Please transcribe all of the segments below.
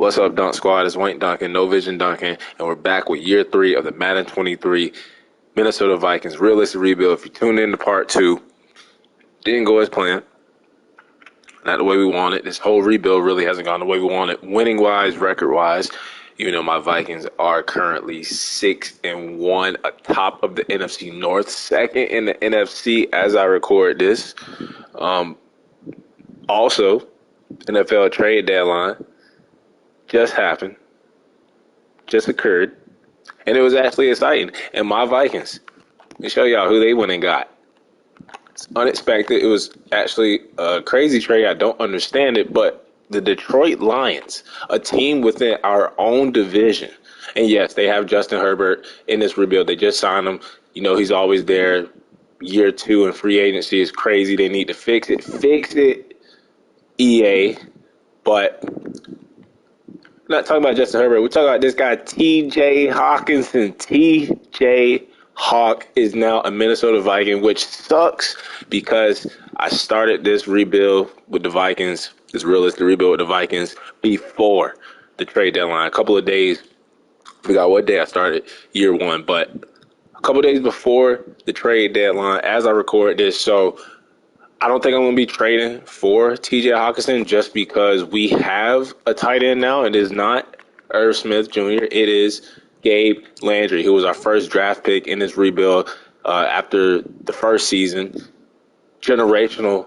What's up, Dunk Squad? It's Wayne Duncan, No Vision Duncan, and we're back with year 3 of the Madden 23 Minnesota Vikings realistic rebuild. If you tune in to part 2, didn't go as planned. Not the way we wanted. This whole rebuild really hasn't gone the way we wanted. Winning-wise, record-wise, even though my Vikings are currently 6-1 atop of the NFC North, second in the NFC as I record this. Also, NFL trade deadline just happened, just occurred, and it was actually exciting. And my Vikings, let me show y'all who they went and got. It's unexpected. It was actually a crazy trade. I don't understand it, but the Detroit Lions, a team within our own division, and yes, they have Justin Herbert in this rebuild. They just signed him. You know, he's always there. Year 2 in free agency is crazy. They need to fix it. Fix it, EA. But we're not talking about Justin Herbert. We're talking about this guy, TJ Hawkinson. TJ Hawk is now a Minnesota Viking, which sucks because I started this rebuild with the Vikings, this realistic rebuild with the Vikings before the trade deadline. A couple of days, I forgot what day I started year 1, but a couple of days before the trade deadline as I record this. So I don't think I'm going to be trading for TJ Hawkinson just because we have a tight end now. It is not Irv Smith Jr. It is Gabe Landry, who was our first draft pick in this rebuild after the first season. Generational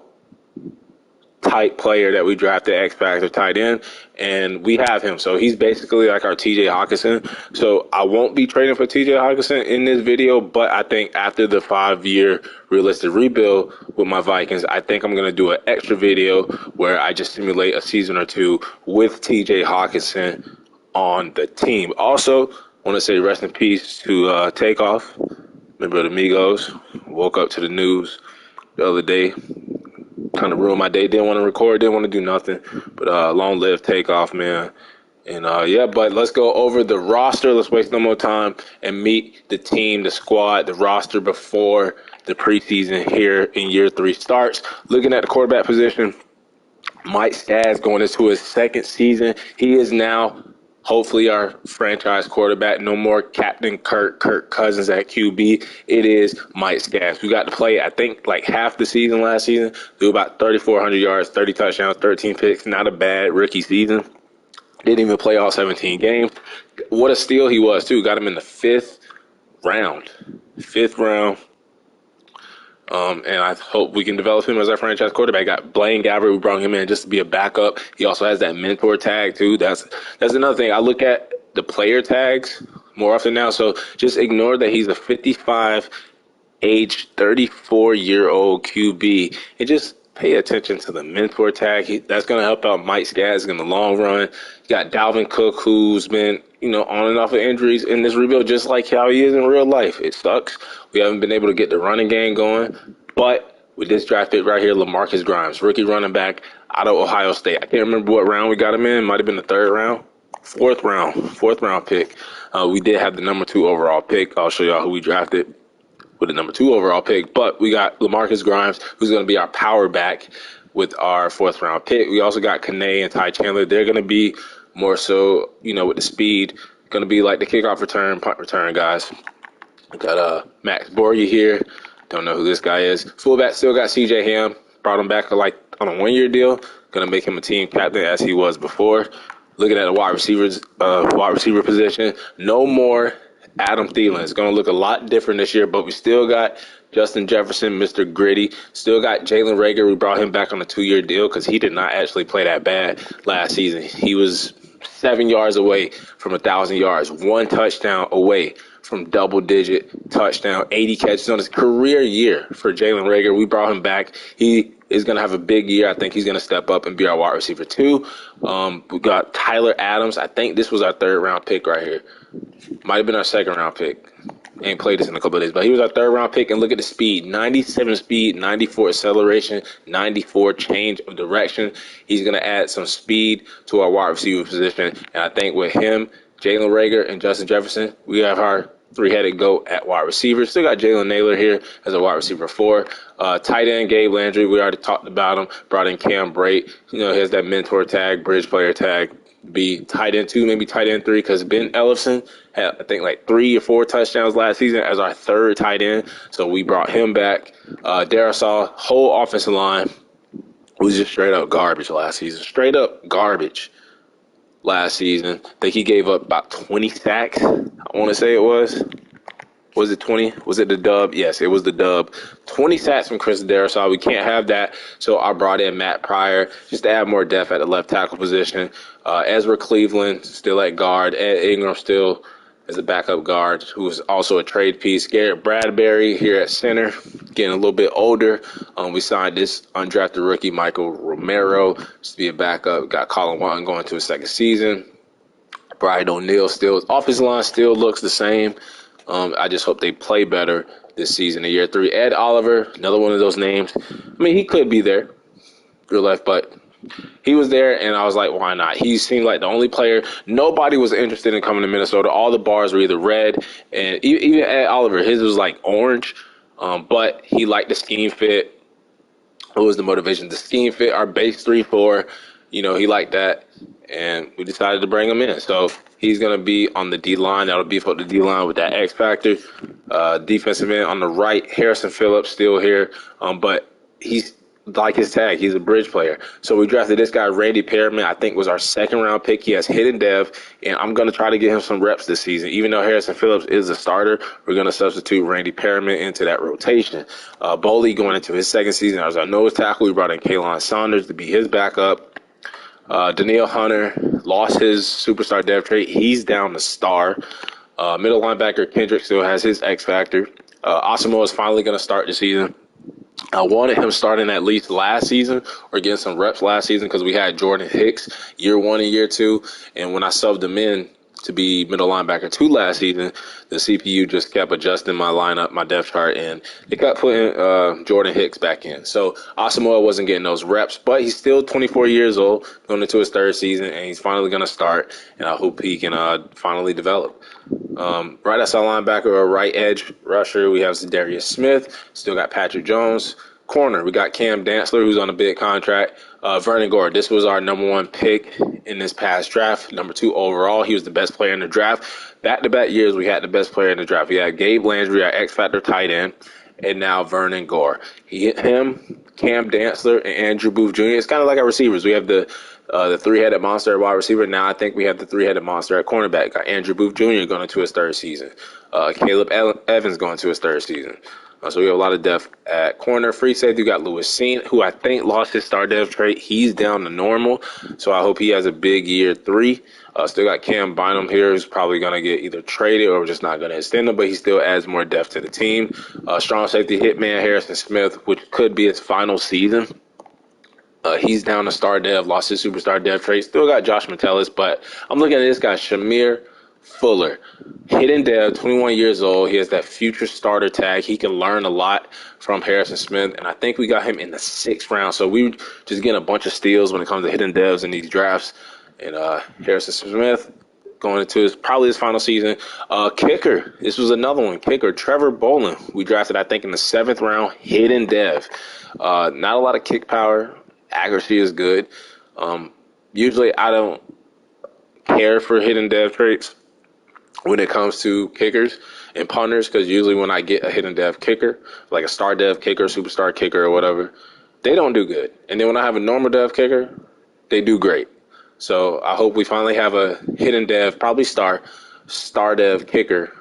type player that we drafted, X Factor tight end, and we have him. So he's basically like our TJ Hawkinson. So I won't be trading for TJ Hawkinson in this video, but I think after the 5-year realistic rebuild with my Vikings, I think I'm going to do an extra video where I just simulate a season or two with TJ Hawkinson on the team. Also, I want to say rest in peace to Takeoff, member of the Migos. Woke up to the news the other day. Kind of ruined my day. Didn't want to record, didn't want to do nothing. But long live Takeoff, man. And yeah, but let's go over the roster. Let's waste no more time and meet the team, the squad, the roster before the preseason here in year 3 starts. Looking at the quarterback position, Mike Skaggs going into his second season. He is now hopefully our franchise quarterback. No more Captain Kirk Cousins at QB. It is Mike Skaggs. We got to play, I think, like half the season last season. Threw about 3,400 yards, 30 touchdowns, 13 picks. Not a bad rookie season. Didn't even play all 17 games. What a steal he was, too. Got him in the 5th round. 5th round. And I hope we can develop him as our franchise quarterback. Got Blaine Gabbert. We brought him in just to be a backup. He also has that mentor tag, too. That's another thing. I look at the player tags more often now. So just ignore that he's a 55, age 34-year-old QB. And just pay attention to the mentor tag. That's going to help out Mike Skaggs in the long run. You got Dalvin Cook, who's been, on and off of injuries in this rebuild, just like how he is in real life. It sucks. We haven't been able to get the running game going. But with this draft pick right here, LaMarcus Grimes, rookie running back out of Ohio State. I can't remember what round we got him in. Might have been the 3rd round. Fourth round pick. We did have the number 2 overall pick. I'll show y'all who we drafted with the number 2 overall pick. But we got LaMarcus Grimes, who's going to be our power back with our 4th round pick. We also got Kane and Ty Chandler. They're going to be more so, with the speed, going to be like the kickoff return, punt return guys. We got Max Borgia here. Don't know who this guy is. Fullback still got CJ Ham. Brought him back like on a 1-year deal. Going to make him a team captain as he was before. Looking at the wide receiver position, no more Adam Thielen. It's going to look a lot different this year, but we still got Justin Jefferson, Mr. Gritty. Still got Jalen Reagor. We brought him back on a 2-year deal because he did not actually play that bad last season. He was 7 yards away from 1,000 yards, 1 touchdown away from double-digit touchdown, 80 catches on his career year for Jalen Reagor. We brought him back. He is going to have a big year. I think he's going to step up and be our wide receiver too. We got Tyler Adams. I think this was our 3rd round pick right here. Might have been our 2nd round pick. Ain't played this in a couple of days, but he was our 3rd round pick. And look at the speed: 97 speed, 94 acceleration, 94 change of direction. He's going to add some speed to our wide receiver position. And I think with him, Jalen Reagor, and Justin Jefferson, we have our three-headed GOAT at wide receiver. Still got Jalen Naylor here as a wide receiver 4. Tight end, Gabe Landry. We already talked about him. Brought in Cam Brate. He has that mentor tag, bridge player tag. Be tight end 2, maybe tight end 3, because Ben Ellison had, I think, like 3 or 4 touchdowns last season as our third tight end. So we brought him back. Darisaw, whole offensive line was just straight up garbage last season. Straight up garbage last season. I think he gave up about 20 sacks. I want to say it was. Was it 20? Was it the dub? Yes, it was the dub. 20 sacks from Chris Darisaw. We can't have that. So I brought in Matt Pryor just to add more depth at the left tackle position. Ezra Cleveland still at guard. Ed Ingram still as a backup guard, who is also a trade piece. Garrett Bradbury here at center, getting a little bit older. We signed this undrafted rookie, Michael Romero, just to be a backup. Got Colin Watton going to his second season. Brian O'Neill still, offensive line still looks the same. I just hope they play better this season in year 3. Ed Oliver, another one of those names. I mean, he could be there, real life, but he was there, and I was like, why not? He seemed like the only player. Nobody was interested in coming to Minnesota. All the bars were either red, and even Ed Oliver, his was like orange, but he liked the scheme fit. What was the motivation? The scheme fit, our base 3-4. He liked that, and we decided to bring him in. So he's going to be on the D-line. That'll beef up the D-line with that X factor. Defensive end on the right, Harrison Phillips still here, but he's like his tag. He's a bridge player. So we drafted this guy, Randy Perriman, I think was our second-round pick. He has hidden dev, and I'm going to try to get him some reps this season. Even though Harrison Phillips is a starter, we're going to substitute Randy Perriman into that rotation. Boley going into his second season as our nose tackle. We brought in Kalon Saunders to be his backup. Danielle Hunter lost his superstar dev trait. He's down to star. Middle linebacker Kendrick still has his X factor. Asamoah is finally going to start the season. I wanted him starting at least last season or getting some reps last season because we had Jordan Hicks year 1 and year 2. And when I subbed him in to be middle linebacker 2 last season, the CPU just kept adjusting my lineup, my depth chart, and it kept putting Jordan Hicks back in. So Asamoah wasn't getting those reps, but he's still 24 years old, going into his 3rd season, and he's finally going to start, and I hope he can finally develop. Right outside linebacker or right edge rusher, we have Zadarius Smith. Still got Patrick Jones. Corner, we got Cam Dantzler, who's on a big contract. Vernon Gore, this was our number 1 pick in this past draft, number 2 overall. He was the best player in the draft. Back-to-back years, we had the best player in the draft. We had Gabe Landry, our X-Factor tight end, and now Vernon Gore. Him, Cam Dantzler, and Andrew Booth Jr. It's kind of like our receivers. We have the 3-headed monster at wide receiver. Now I think we have the 3-headed monster at cornerback. Got Andrew Booth Jr. going into his 3rd season. Caleb Evans going to his 3rd season. So we have a lot of depth at corner. Free safety, we got Lewis Seen, who I think lost his star dev trait. He's down to normal, so I hope he has a big year 3. Still got Cam Bynum here, who's probably going to get either traded or just not going to extend him, but he still adds more depth to the team. Strong safety hitman Harrison Smith, which could be his final season. He's down to star dev, lost his superstar dev trait. Still got Josh Metellus, but I'm looking at this guy, Shamir Fuller, hidden dev, 21 years old. He has that future starter tag. He can learn a lot from Harrison Smith, and I think we got him in the 6th round. So we just getting a bunch of steals when it comes to hidden devs in these drafts. And Harrison Smith going into probably his final season. Kicker, this was another one. Kicker, Trevor Bolin. We drafted, I think, in the 7th round, hidden dev. Not a lot of kick power. Accuracy is good. Usually I don't care for hidden dev traits when it comes to kickers and punters, because usually when I get a hidden dev kicker, like a star dev kicker, superstar kicker or whatever, they don't do good. And then when I have a normal dev kicker, they do great. So I hope we finally have a hidden dev, probably star dev kicker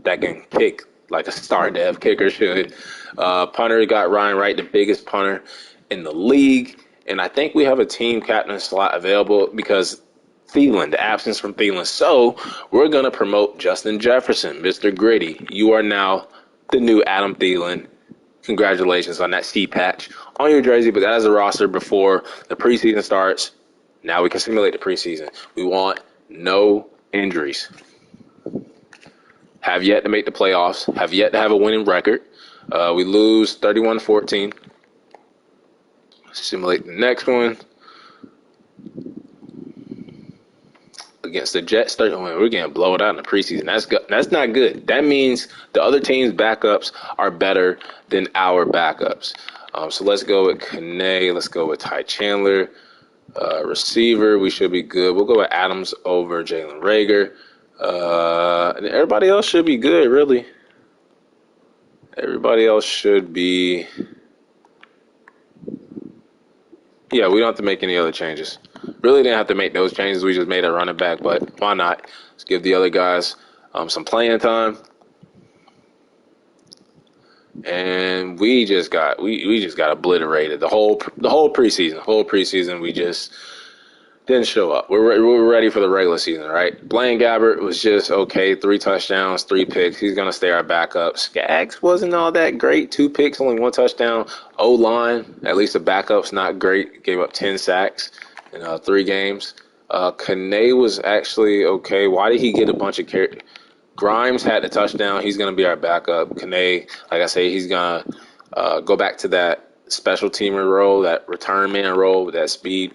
that can kick like a star dev kicker should. Punter got Ryan Wright, the biggest punter in the league. And I think we have a team captain slot available because Thielen, the absence from Thielen. So we're going to promote Justin Jefferson, Mr. Gritty. You are now the new Adam Thielen. Congratulations on that C patch on your jersey, but that is a roster before the preseason starts. Now we can simulate the preseason. We want no injuries. Have yet to make the playoffs. Have yet to have a winning record. We lose 31-14. Simulate the next one. against the Jets. We're getting blown out in the preseason. That's not good. That means the other team's backups are better than our backups. So let's go with Kane. Let's go with Ty Chandler. Receiver, we should be good. We'll go with Adams over Jalen Reagor. And everybody else should be good, really. Everybody else should be... Yeah, we don't have to make any other changes. Really didn't have to make those changes. We just made a running back, but why not? Let's give the other guys some playing time. And we just got obliterated the whole preseason. Whole preseason, we just didn't show up. We're ready for the regular season, right? Blaine Gabbert was just okay. 3 touchdowns, 3 picks. He's gonna stay our backup. Skaggs wasn't all that great. 2 picks, only 1 touchdown. O-line, at least the backup's not great. Gave up 10 sacks in 3 games. Kane was actually okay. Why did he get a bunch of carries? Grimes had the touchdown. He's going to be our backup. Kane, like I say, he's going to go back to that special teamer role, that return man role with that speed.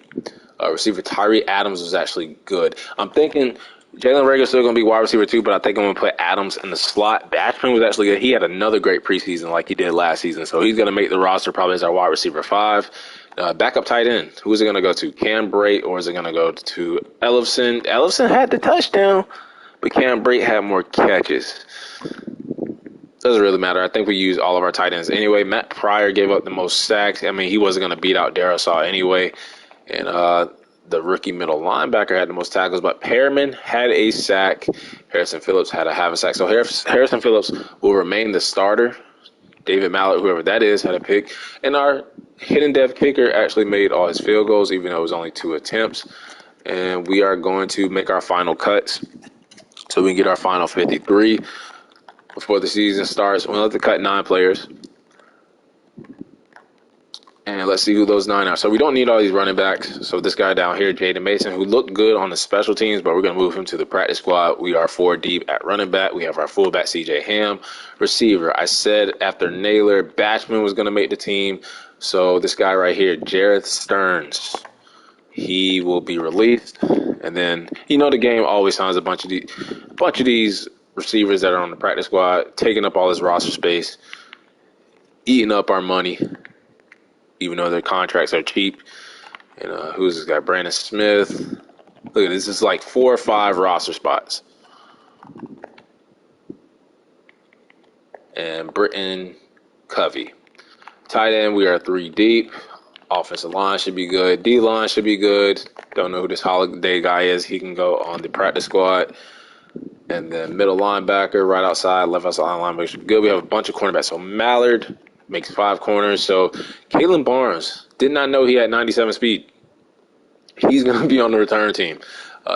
Receiver Tyree Adams was actually good. I'm thinking Jalen Reagor's still going to be wide receiver 2, but I think I'm going to put Adams in the slot. Bashman was actually good. He had another great preseason like he did last season, so he's going to make the roster probably as our wide receiver 5. Backup tight end. Who is it going to go to? Cam Brate, or is it going to go to Ellefson? Ellefson had the touchdown, but Cam Brate had more catches. Doesn't really matter. I think we used all of our tight ends anyway. Matt Pryor gave up the most sacks. I mean, he wasn't going to beat out Darisaw anyway. And the rookie middle linebacker had the most tackles, but Perriman had a sack. Harrison Phillips had a half a sack. So Harrison Phillips will remain the starter. David Mallett, whoever that is, had a pick. And our hidden depth kicker actually made all his field goals, even though it was only 2 attempts. And we are going to make our final cuts so we can get our final 53 before the season starts. We'll have to cut 9 players. And let's see who those 9 are. So we don't need all these running backs. So this guy down here, Jaden Mason, who looked good on the special teams, but we're going to move him to the practice squad. We are 4 deep at running back. We have our fullback, C.J. Ham. Receiver, I said after Naylor, Batchman was going to make the team. So this guy right here, Jareth Stearns, he will be released. And then, the game always finds a bunch of these receivers that are on the practice squad, taking up all this roster space, eating up our money, even though their contracts are cheap. And who's this guy? Brandon Smith. Look at this. It's like 4 or 5 roster spots. And Britton Covey. Tight end, we are 3 deep. Offensive line should be good. D-line should be good. Don't know who this Holiday guy is. He can go on the practice squad. And then middle linebacker, right outside, left outside linebacker should be good. We have a bunch of cornerbacks. So Mallard makes 5 corners. So Kalen Barnes, did not know he had 97 speed. He's going to be on the return team.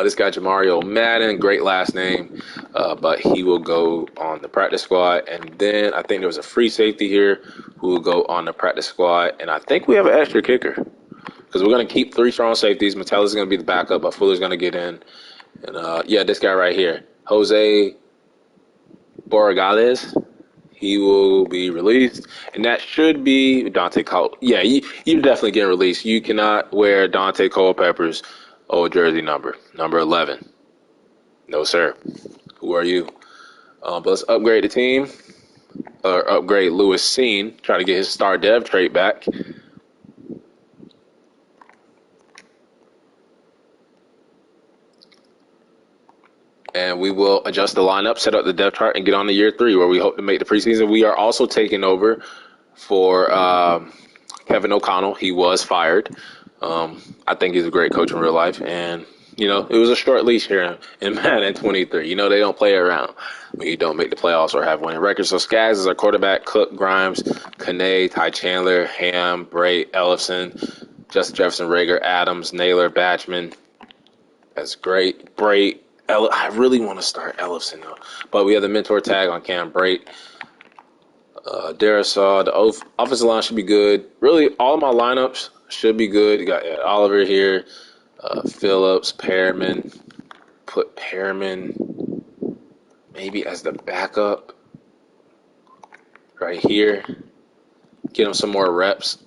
This guy, Jamario Madden, great last name, but he will go on the practice squad. And then I think there was a free safety here who will go on the practice squad. And I think we have an extra kicker because we're going to keep 3 strong safeties. Metella's going to be the backup, but Fuller's going to get in. And, this guy right here, Jose Borregales, he will be released. And that should be Dante Cole. Yeah, you're definitely getting released. You cannot wear Dante Culpepper's old jersey number 11. No, sir. Who are you? But let's upgrade the team. Or upgrade Lewis Seen. Try to get his star dev trait back. And we will adjust the lineup, set up the depth chart, and get on to year 3, where we hope to make the preseason. We are also taking over for Kevin O'Connell. He was fired. I think he's a great coach in real life. And, it was a short leash here in Madden 23. They don't play around when you don't make the playoffs or have winning records. So Skaggs is our quarterback, Cook, Grimes, Kane, Ty Chandler, Ham, Brate, Ellefson, Justin Jefferson, Reagor, Adams, Naylor, Batchman. That's great. Brate. I really want to start Ellefson, though. But we have the mentor tag on Cam Brate. Darisaw, the offensive line should be good. Really, all of my lineups should be good. You got Oliver here, Phillips, Perriman. Put Perriman maybe as the backup right here. Get him some more reps.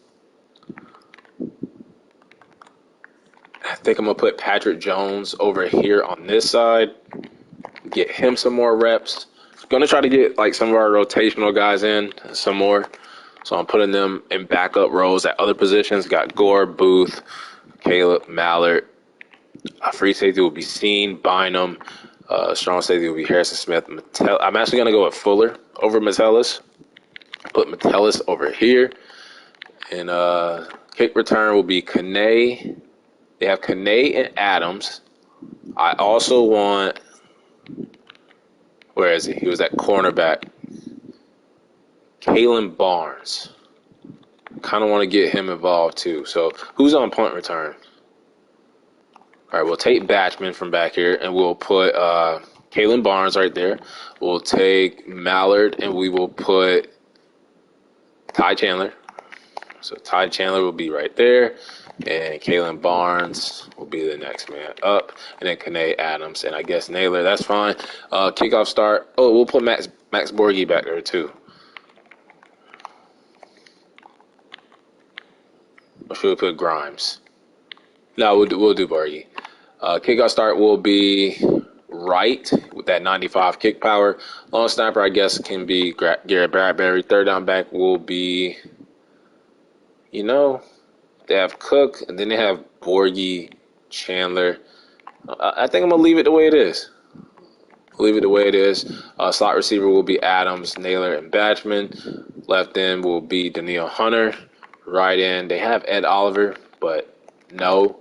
I think I'm going to put Patrick Jones over here on this side. Get him some more reps. Going to try to get like some of our rotational guys in some more. So I'm putting them in backup roles at other positions. Got Gore, Booth, Caleb, Mallard. Free safety will be Seen, Bynum. Strong safety will be Harrison Smith. I'm actually going to go with Fuller over Metellus. Put Metellus over here. And kick return will be Kane. They have Kane and Adams. I also want, where is he? He was at cornerback. Kalen Barnes. Kind of want to get him involved too. So who's on punt return? All right, we'll take Batchman from back here, and we'll put Kalen Barnes right there. We'll take Mallard, and we will put Ty Chandler. So Ty Chandler will be right there, and Kalen Barnes will be the next man up, and then Kane Adams, and I guess Naylor. That's fine. Kickoff start. Oh, we'll put Max Borghi back there too. Or should we put Grimes? No, we'll do Borghi. Kickoff start will be right with that 95 kick power. Long snapper, I guess, can be Garrett Bradbury. Third down back will be, they have Cook, and then they have Borghi, Chandler. I think I'm going to leave it the way it is. Slot receiver will be Adams, Naylor, and Batchman. Left end will be Daniil Hunter. Right end, they have Ed Oliver, but no.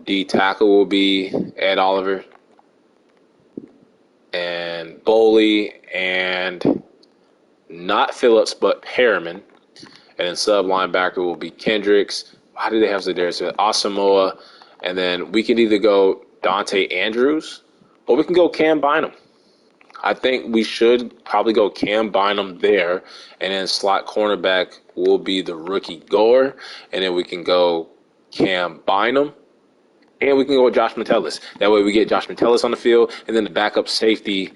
D tackle will be Ed Oliver. And Boley, and not Phillips, but Perriman. And then sub linebacker will be Kendricks. Why do they have Zadarius? Asamoah. And then we can either go Dante Andrews or we can go Cam Bynum. I think we should probably go Cam Bynum there. And then slot cornerback will be the rookie Gore. And then we can go Cam Bynum. And we can go with Josh Metellus. That way we get Josh Metellus on the field. And then the backup safety,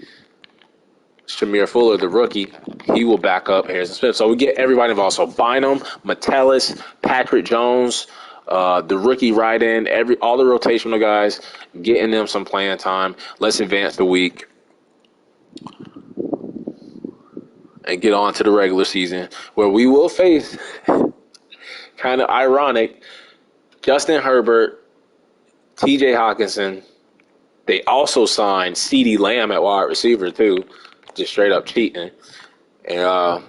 Shamir Fuller, the rookie, he will back up Harrison Smith. So we get everybody involved. So Bynum, Metellus, Patrick Jones, the rookie right end, all the rotational guys, getting them some playing time. Let's advance the week and get on to the regular season, where we will face, kind of ironic, Justin Herbert, TJ Hawkinson. They also signed CeeDee Lamb at wide receiver too, just straight up cheating. And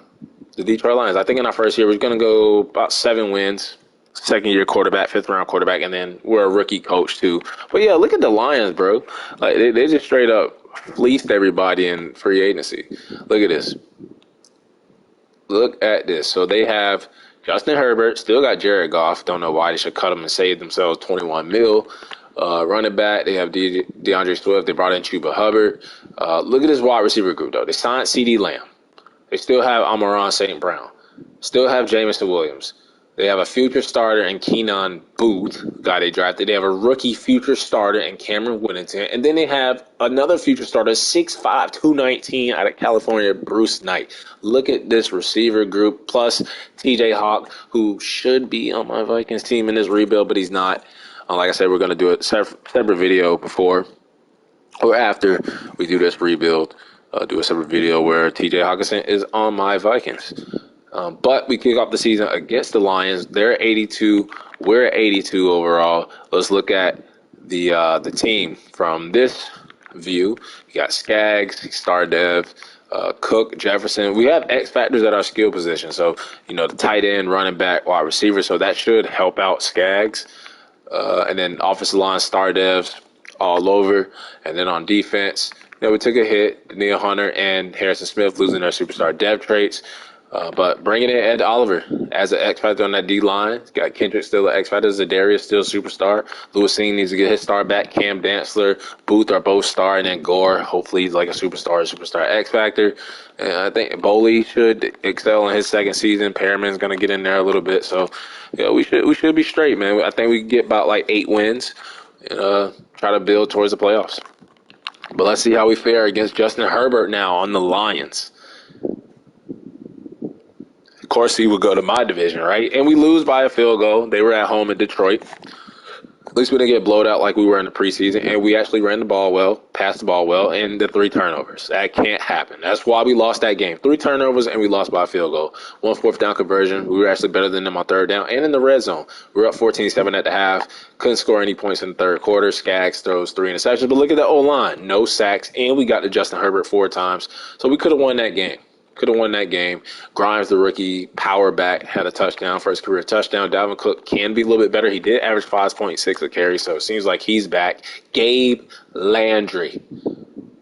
the Detroit Lions, I think in our first year, we're going to go about 7 wins. Second-year quarterback, fifth-round quarterback, and then we're a rookie coach too. But yeah, look at the Lions, bro. Like they just straight up fleeced everybody in free agency. Look at this. So they have Justin Herbert, still got Jared Goff. Don't know why they should cut him and save themselves $21 million. Running back, they have DeAndre Swift. They brought in Chuba Hubbard. Look at this wide receiver group, though. They signed CeeDee Lamb. They still have Amon-Ra St. Brown. Still have Jameson Williams. They have a future starter in Keenan Booth, guy they drafted. They have a rookie future starter in Cameron Whittington. And then they have another future starter, 6'5", 219 out of California, Bruce Knight. Look at this receiver group, plus TJ Hawk, who should be on my Vikings team in this rebuild, but he's not. Like I said, we're going to do a separate video before or after we do this rebuild. Do a separate video where TJ Hawkinson is on my Vikings. But we kick off the season against the Lions. They're 82. We're at 82 overall. Let's look at the team from this view. You got Skaggs, Star Dev, Cook, Jefferson. We have X factors at our skill position. So, the tight end, running back, wide receiver. So that should help out Skaggs. And then offensive line, Star Devs all over. And then on defense, we took a hit. Daniil Hunter and Harrison Smith losing their superstar dev traits. But bringing in Ed Oliver as an X factor on that D line. Got Kendrick still an X factor. Zadarius still a superstar. Lewis Singh needs to get his star back. Cam Dantzler, Booth are both star, and then Gore hopefully he's like a superstar X factor. And I think Boley should excel in his second season. Perriman's gonna get in there a little bit. So we should be straight, man. I think we can get about like 8 wins and try to build towards the playoffs. But let's see how we fare against Justin Herbert now on the Lions. course, he would go to my division, right? And we lose by a field goal. They were at home in Detroit. At least we didn't get blowed out like we were in the preseason, and we actually ran the ball well, passed the ball well, and the 3 turnovers. That can't happen. That's why we lost that game. 3 turnovers, and we lost by a field goal. 1 fourth down conversion. We were actually better than them on third down and in the red zone. We were up 14-7 at the half. Couldn't score any points in the third quarter. Skaggs throws 3 interceptions, but look at the O-line. No sacks, and we got to Justin Herbert 4 times. So we could have won that game. Grimes, the rookie, power back, had a touchdown, first career touchdown. Dalvin Cook can be a little bit better. He did average 5.6 a carry, so it seems like he's back. Gabe Landry.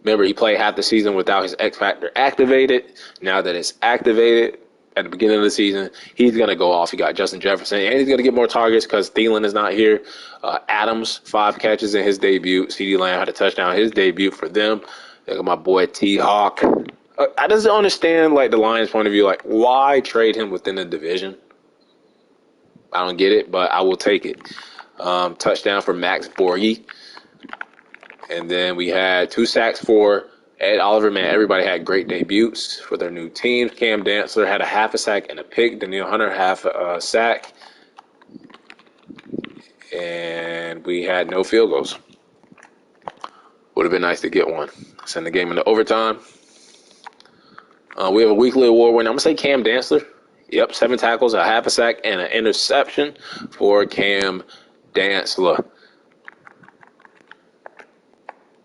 Remember, he played half the season without his X Factor activated. Now that it's activated at the beginning of the season, he's going to go off. He got Justin Jefferson, and he's going to get more targets because Thielen is not here. Adams, 5 catches in his debut. CeeDee Lamb had a touchdown in his debut for them. Look at my boy T-Hawk. I just don't understand, like, the Lions' point of view. Like, why trade him within the division? I don't get it, but I will take it. Touchdown for Max Borghi. And then we had 2 sacks for Ed Oliver. Man, everybody had great debuts for their new teams. Cam Dantzler had a half a sack and a pick. Danielle Hunter, half a sack. And we had no field goals. Would have been nice to get one. Send the game into overtime. We have a weekly award winner. I'm going to say Cam Dantzler. Yep, 7 tackles, a half a sack, and an interception for Cam Dantzler.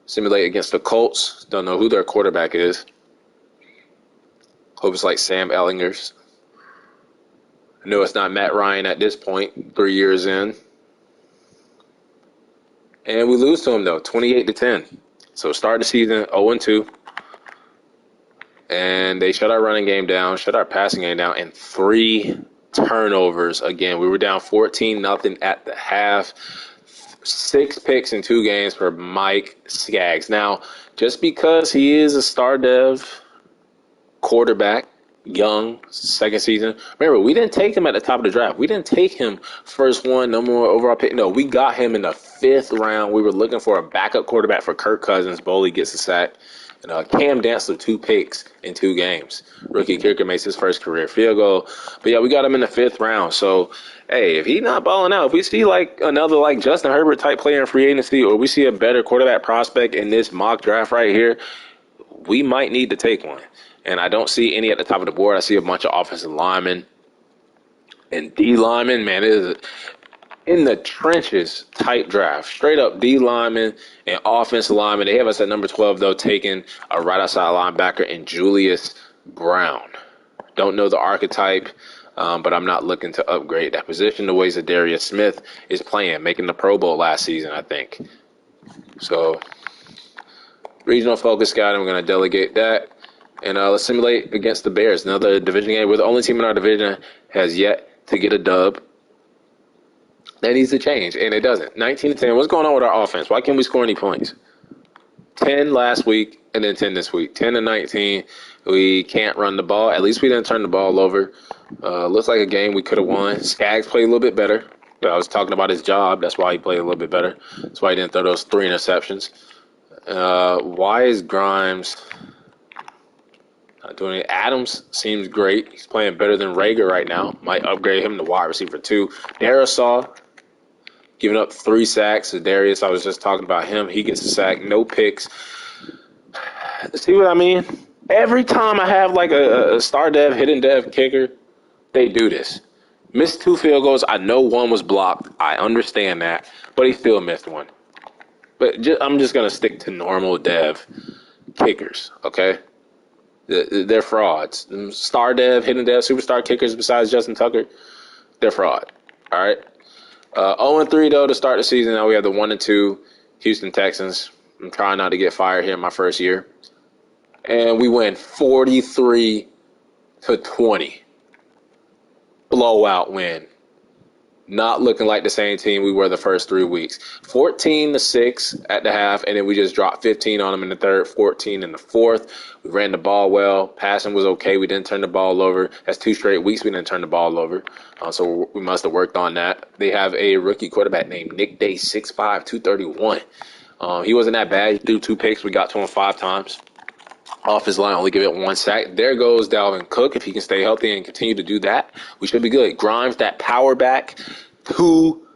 Simulate against the Colts. Don't know who their quarterback is. Hope it's like Sam Ellingers. I know it's not Matt Ryan at this point, 3 years in. And we lose to him, though, 28-10. So start the season 0-2. And they shut our running game down, shut our passing game down, and 3 turnovers. Again, we were down 14-0 at the half. 6 picks in 2 games for Mike Skaggs. Now, just because he is a star dev quarterback, young, second season, remember, we didn't take him at the top of the draft. We didn't take him first one, no more overall pick. No, we got him in the 5th round. We were looking for a backup quarterback for Kirk Cousins. Boley gets a sack. And Cam Dantzler, 2 picks in 2 games. Rookie kicker makes his first career field goal. But, yeah, we got him in the 5th round. So, hey, if he's not balling out, if we see, like, another, like, Justin Herbert type player in free agency, or we see a better quarterback prospect in this mock draft right here, we might need to take one. And I don't see any at the top of the board. I see a bunch of offensive linemen and D linemen. Man, it is in the trenches type draft. Straight up D lineman and offensive lineman. They have us at number 12, though, taking a right outside linebacker in Julius Brown. Don't know the archetype, but I'm not looking to upgrade that position the way Zadarius Smith is playing, making the Pro Bowl last season, I think. So, regional focus guy, I'm going to delegate that. And let's simulate against the Bears, another division game. We're the only team in our division has yet to get a dub. That needs to change, and it doesn't. 19-10. What's going on with our offense? Why can't we score any points? 10 last week, and then 10 this week. 10-19. We can't run the ball. At least we didn't turn the ball over. Looks like a game we could have won. Skaggs played a little bit better. I was talking about his job. That's why he played a little bit better. That's why he didn't throw those 3 interceptions. Why is Grimes not doing it? Adams seems great. He's playing better than Rager right now. Might upgrade him to wide receiver 2. Darisaw giving up 3 sacks. Darius, I was just talking about him. He gets a sack, no picks. See what I mean? Every time I have like a star dev, hidden dev kicker, they do this. Missed 2 field goals. I know 1 was blocked. I understand that. But he still missed 1. But I'm just going to stick to normal dev kickers, okay? They're frauds. Star dev, hidden dev, superstar kickers besides Justin Tucker, they're fraud. All right? 0-3, though, to start the season. Now we have the 1-2 Houston Texans. I'm trying not to get fired here in my first year. And we win 43-20. Blowout win. Not looking like the same team we were the first 3 weeks. 14-6 at the half, and then we just dropped 15 on them in the third, 14 in the fourth. We ran the ball well. Passing was okay. We didn't turn the ball over. That's 2 straight weeks we didn't turn the ball over. So we must have worked on that. They have a rookie quarterback named Nick Day, 6'5", 231. He wasn't that bad. He threw 2 picks. We got to him 5 times. off his line, only give it 1 sack. There goes Dalvin Cook. If he can stay healthy and continue to do that, we should be good. Grimes, that power back, 2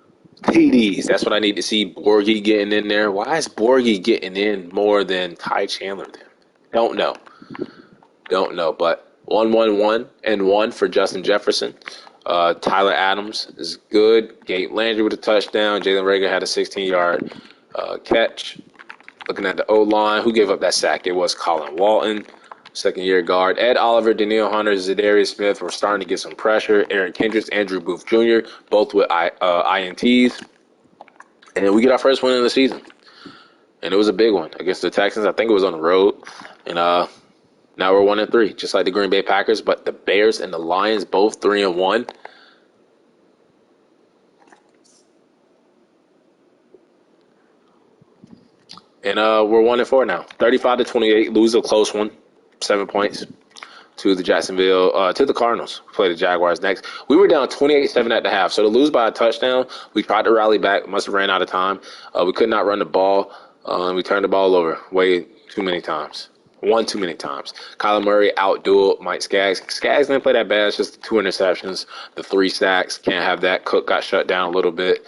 TDs. That's what I need to see. Borgie getting in there. Why is Borgie getting in more than Ty Chandler then? Don't know. Don't know. But 1-1-1-1 for Justin Jefferson. Tyler Adams is good. Gabe Landry with a touchdown. Jalen Reagor had a 16-yard catch. Looking at the O-line, who gave up that sack? It was Colin Walton, second-year guard. Ed Oliver, Daniil Hunter, Zadarius Smith were starting to get some pressure. Aaron Kendricks, Andrew Booth Jr., both with INTs. And we get our first win of the season. And it was a big one against the Texans. I think it was on the road. And now we're 1-3, just like the Green Bay Packers. But the Bears and the Lions, both 3-1. And we're 1-4 now. 35-28, lose a close one, 7 points to the to the Cardinals. Play the Jaguars next. We were down 28-7 at the half. So to lose by a touchdown, we tried to rally back. Must have ran out of time. We could not run the ball. And we turned the ball over way too many times. One too many times. Kyler Murray out-dueled Mike Skaggs. Skaggs didn't play that bad. It's just the 2 interceptions, the 3 sacks. Can't have that. Cook got shut down a little bit.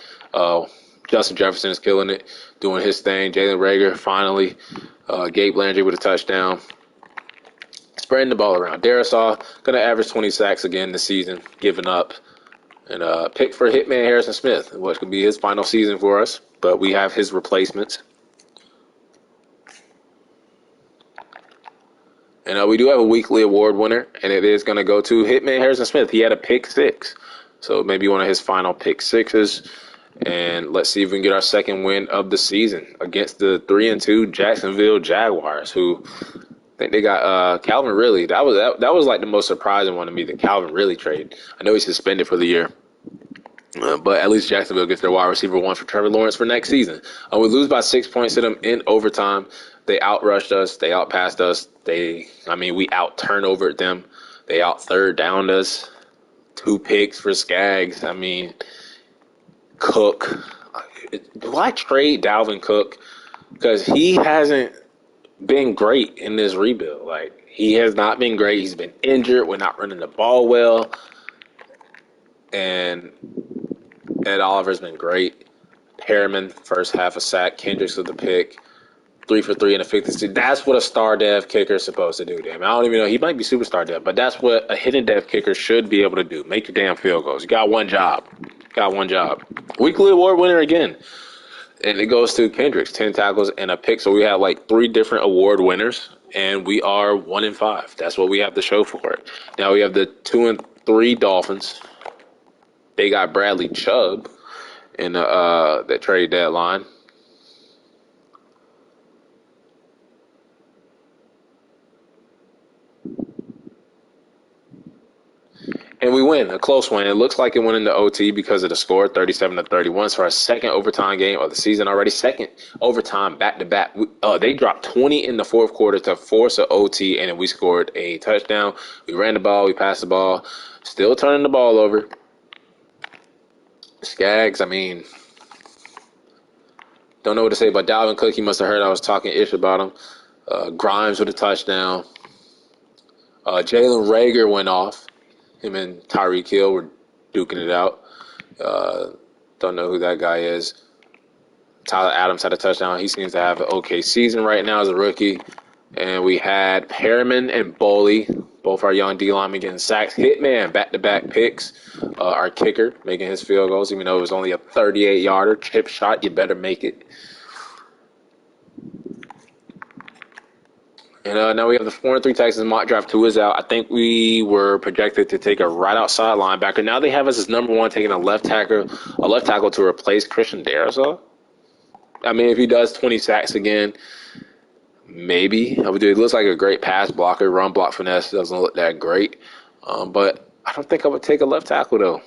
Justin Jefferson is killing it, doing his thing. Jalen Reagor finally. Gabe Landry with a touchdown. Spreading the ball around. Darisaw going to average 20 sacks again this season, giving up. And pick for Hitman Harrison Smith, which could be his final season for us. But we have his replacements. And we do have a weekly award winner, and it is going to go to Hitman Harrison Smith. He had a pick 6. So maybe one of his final pick 6s. And let's see if we can get our second win of the season against the 3-2 Jacksonville Jaguars, who I think they got Calvin Ridley. That was like the most surprising one to me, the Calvin Ridley trade. I know he's suspended for the year, but at least Jacksonville gets their wide receiver 1 for Trevor Lawrence for next season. We lose by 6 points to them in overtime. They outrushed us. They outpassed us. We out-turnovered them. They out-third downed us. 2 picks for Skaggs. Cook. Do I trade Dalvin Cook? Because he hasn't been great in this rebuild. He has not been great. He's been injured. We're not running the ball well. And Ed Oliver's been great. Perriman, first half a sack. Kendricks with the pick. 3 for 3 in the 50. That's what a star dev kicker is supposed to do, damn. I don't even know. He might be superstar dev, but that's what a hidden dev kicker should be able to do. Make your damn field goals. You got one job. Weekly award winner again. And it goes to Kendricks, 10 tackles and a pick. So we have 3 different award winners, and we are 1-5. That's what we have to show for it. Now we have the 2-3 Dolphins. They got Bradley Chubb in that trade deadline. And we win, a close one. It looks like it went into OT because of the score, 37-31. So our second overtime game of the season already. Second overtime back-to-back. They dropped 20 in the fourth quarter to force an OT, and then we scored a touchdown. We ran the ball. We passed the ball. Still turning the ball over. Skaggs, don't know what to say about Dalvin Cook. He must have heard I was talking ish about him. Grimes with a touchdown. Jalen Reagor went off. Him and Tyreek Hill were duking it out. Don't know who that guy is. Tyler Adams had a touchdown. He seems to have an okay season right now as a rookie. And we had Perriman and Boley, both our young D linemen, getting sacks. Hitman, back-to-back picks. Our kicker making his field goals, even though it was only a 38-yarder. Chip shot, you better make it. And now we have the 4-3 Texans mock draft. 2 is out. I think we were projected to take a right outside linebacker. Now they have us as number 1, taking a left tackle to replace Christian Darisaw. If he does 20 sacks again, maybe I would do. It looks like a great pass blocker. Run block finesse doesn't look that great. But I don't think I would take a left tackle, though.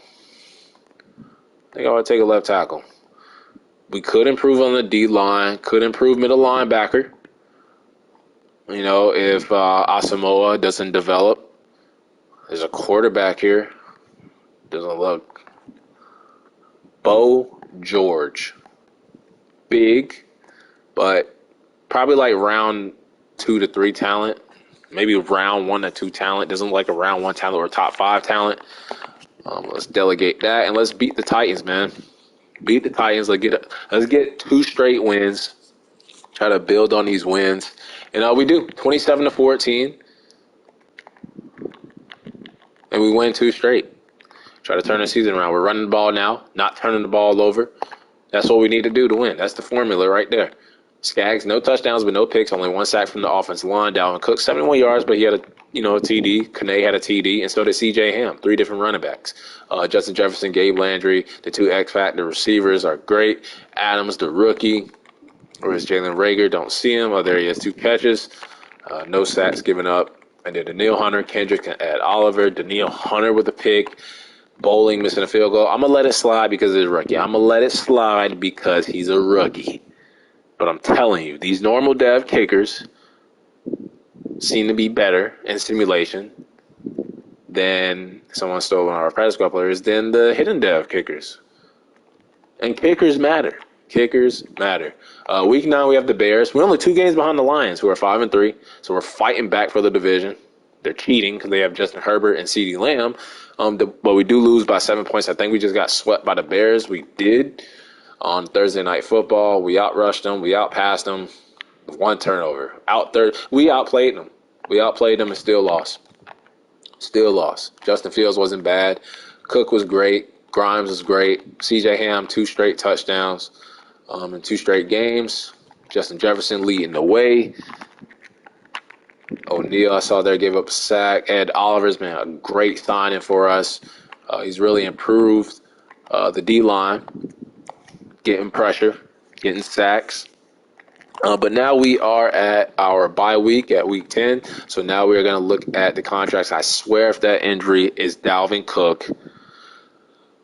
I think I would take a left tackle. We could improve on the D line. Could improve middle linebacker. If Asamoah doesn't develop. There's a quarterback here. Doesn't look. Bo George. Big, but probably round 2 to 3 talent. maybe round 1 to 2 talent. Doesn't look like a round 1 talent or top 5 talent. Let's delegate that and let's beat the Titans, man. Beat the Titans. Let's get 2 straight wins. Try to build on these wins, and we do 27-14, and we win 2 straight. Try to turn the season around. We're running the ball now, not turning the ball over. That's what we need to do to win. That's the formula right there. Skaggs, no touchdowns, but no picks. Only 1 sack from the offensive line. Dalvin Cook, 71 yards, but he had a TD. Kane had a TD, and so did C.J. Ham. 3 different running backs. Justin Jefferson, Gabe Landry, the 2 X-Factor receivers are great. Adams, the rookie. Whereas Jalen Rager, don't see him. Oh, there he is, 2 catches. No sacks given up. And then Daniil Hunter, Kendrick, and Ed Oliver. Daniil Hunter with a pick. Bowling missing a field goal. I'm going to let it slide because he's a rookie. I'm going to let it slide because he's a rookie. But I'm telling you, these normal dev kickers seem to be better in simulation than someone stole one of our practice squad players than the hidden dev kickers. And kickers matter. Kickers matter. Week 9, we have the Bears. We're only 2 games behind the Lions, who are 5-3. So we're fighting back for the division. They're cheating because they have Justin Herbert and CeeDee Lamb. But we do lose by 7 points. I think we just got swept by the Bears. We did on Thursday Night Football. We outrushed them. We outpassed them. 1 turnover. We outplayed them. We outplayed them and still lost. Still lost. Justin Fields wasn't bad. Cook was great. Grimes was great. C.J. Ham, 2 straight touchdowns in 2 straight games. Justin Jefferson leading the way. O'Neal, I saw there, gave up a sack. Ed Oliver's been a great signing for us. He's really improved the D-line, getting pressure, getting sacks. But now we are at our bye week at week 10. So now we're going to look at the contracts. I swear if that injury is Dalvin Cook.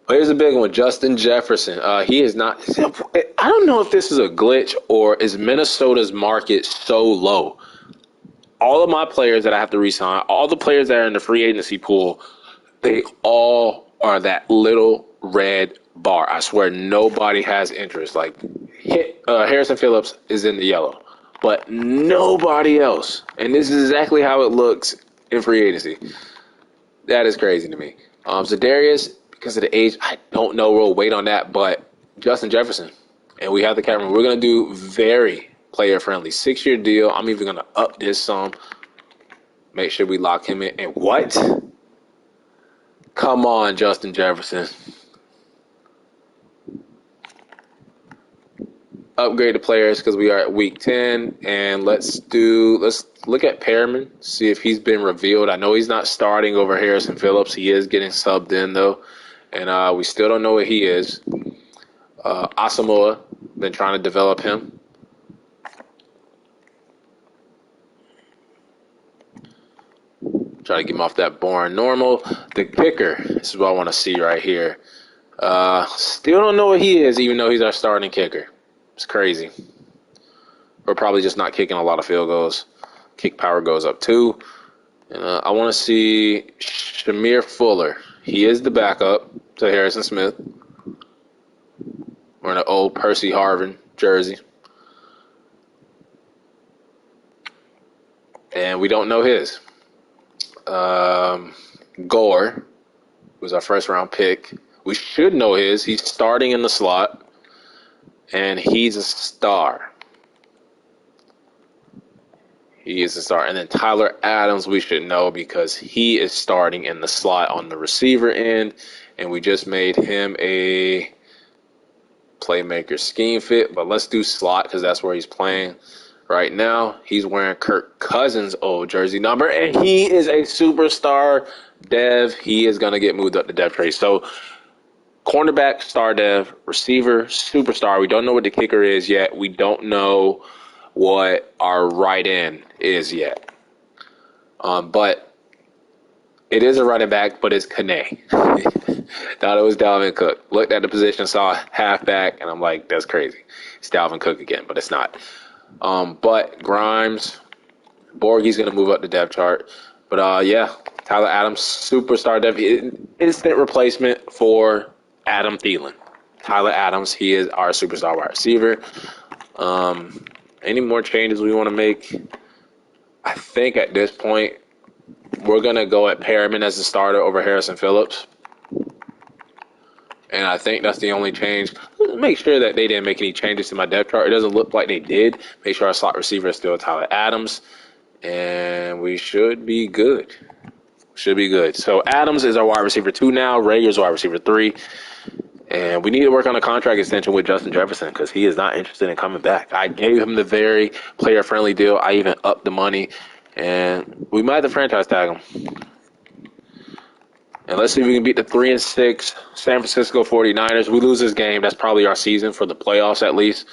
But here's a big one, Justin Jefferson. He is not – I don't know if this is a glitch or is Minnesota's market so low. All of my players that I have to re-sign, all the players that are in the free agency pool, they all are that little red bar. I swear nobody has interest. Like Harrison Phillips is in the yellow, but nobody else. And this is exactly how it looks in free agency. That is crazy to me. Zadarius, because of the age, I don't know. We'll wait on that. But Justin Jefferson, and we have the camera. We're going to do very player-friendly 6-year deal. I'm even going to up this some. Make sure we lock him in. And what? Come on, Justin Jefferson. Upgrade the players because we are at week 10. And let's look at Perriman, see if he's been revealed. I know he's not starting over Harrison Phillips. He is getting subbed in, though. And we still don't know what he is. Asamoah, been trying to develop him. Try to get him off that boring normal. The kicker, this is what I want to see right here. Still don't know what he is, even though he's our starting kicker. It's crazy. We're probably just not kicking a lot of field goals. Kick power goes up too. And I want to see Shamir Fuller. He is the backup to Harrison Smith. We're in an old Percy Harvin jersey. And we don't know his. Gore was our first round pick. We should know his. He's starting in the slot, and he's a star. He is a star. And then Tyler Adams, we should know because he is starting in the slot on the receiver end, and we just made him a playmaker scheme fit. But let's do slot because that's where he's playing. Right now, he's wearing Kirk Cousins' old jersey number, and he is a superstar dev. He is going to get moved up the depth chart. So, cornerback, star dev, receiver, superstar. We don't know what the kicker is yet. We don't know what our right end is yet. But it is a running back, but it's Kane. Thought it was Dalvin Cook. Looked at the position, saw halfback, and I'm like, that's crazy. It's Dalvin Cook again, but it's not. But Grimes, Borgie's going to move up the depth chart. But, yeah, Tyler Adams, superstar dev. Instant replacement for Adam Thielen. Tyler Adams, he is our superstar wide receiver. Any more changes we want to make? I think at this point, we're going to go at Perriman as the starter over Harrison Phillips. And I think that's the only change. Make sure that they didn't make any changes to my depth chart. It doesn't look like they did. Make sure our slot receiver is still Tyler Adams. And we should be good. Should be good. So Adams is our wide receiver 2 now. Rager's wide receiver 3. And we need to work on a contract extension with Justin Jefferson because he is not interested in coming back. I gave him the very player-friendly deal. I even upped the money. And we might have to franchise tag him. And let's see if we can beat the 3-6 San Francisco 49ers. We lose this game. That's probably our season for the playoffs at least.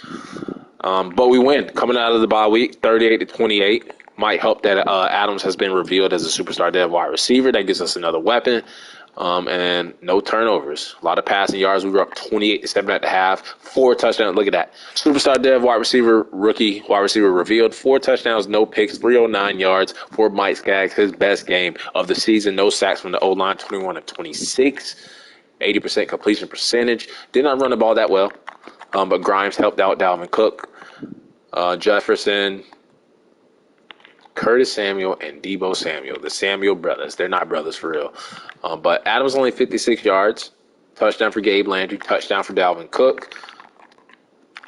But we win. Coming out of the bye week, 38-28. Might help that Adams has been revealed as a superstar dev wide receiver. That gives us another weapon. And no turnovers. A lot of passing yards. We were up 28-7 at the half. 4 touchdowns. Look at that. Superstar dev wide receiver, rookie wide receiver revealed. 4 touchdowns, no picks, 309 yards for Mike Skaggs. His best game of the season. No sacks from the O-line, 21-26. 80% completion percentage. Did not run the ball that well. But Grimes helped out Dalvin Cook. Jefferson, Curtis Samuel, and Deebo Samuel, the Samuel brothers. They're not brothers for real. But Adams only 56 yards. Touchdown for Gabe Landry. Touchdown for Dalvin Cook.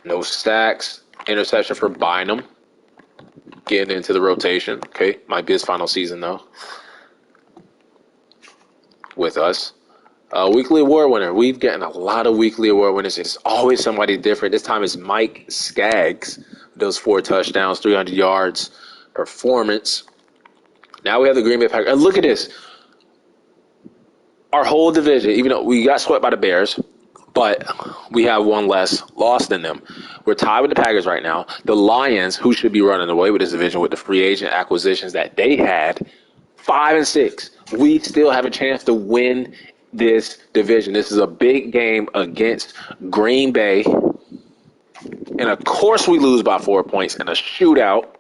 No sacks. Interception for Bynum. Getting into the rotation. Okay, might be his final season, though, with us. Weekly award winner. We've gotten a lot of weekly award winners. It's always somebody different. This time it's Mike Skaggs. Those 4 touchdowns, 300 yards. Performance. Now we have the Green Bay Packers. And look at this. Our whole division, even though we got swept by the Bears, but we have 1 less loss than them. We're tied with the Packers right now. The Lions, who should be running away with this division with the free agent acquisitions that they had, 5-6. We still have a chance to win this division. This is a big game against Green Bay. And of course we lose by 4 points in a shootout.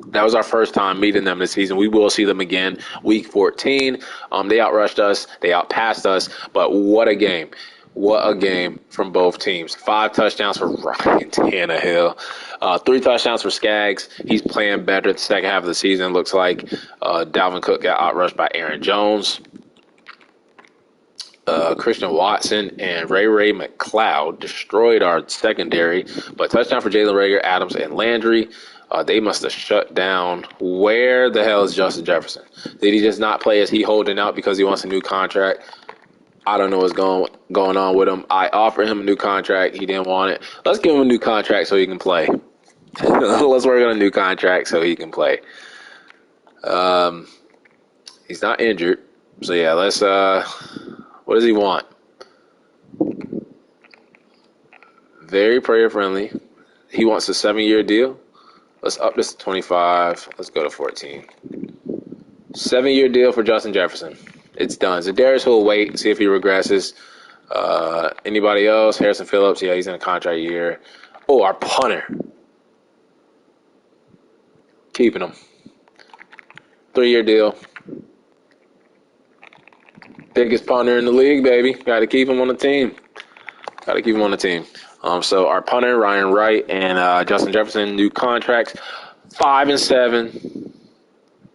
That was our first time meeting them this season. We will see them again week 14. They outrushed us. They outpassed us. But what a game. What a game from both teams. 5 touchdowns for Ryan Tannehill. 3 touchdowns for Skaggs. He's playing better the second half of the season, looks like. Dalvin Cook got outrushed by Aaron Jones. Christian Watson and Ray McLeod destroyed our secondary. But touchdown for Jalen Reagor, Adams, and Landry. They must have shut down. Where the hell is Justin Jefferson? Did he just not play? Is he holding out because he wants a new contract? I don't know what's going on with him. I offered him a new contract. He didn't want it. Let's give him a new contract so he can play. Let's work on a new contract so he can play. He's not injured. So, yeah, let's what does he want? Very player-friendly. He wants a 7-year deal. Let's up this to 25. Let's go to 14. 7-year deal for Justin Jefferson. It's done. Zadarius will wait, see if he regresses. Anybody else? Harrison Phillips. Yeah, he's in a contract year. Oh, our punter. Keeping him. 3-year deal. Biggest punter in the league, baby. Got to keep him on the team. So our punter, Ryan Wright, and Justin Jefferson, new contracts. 5-7.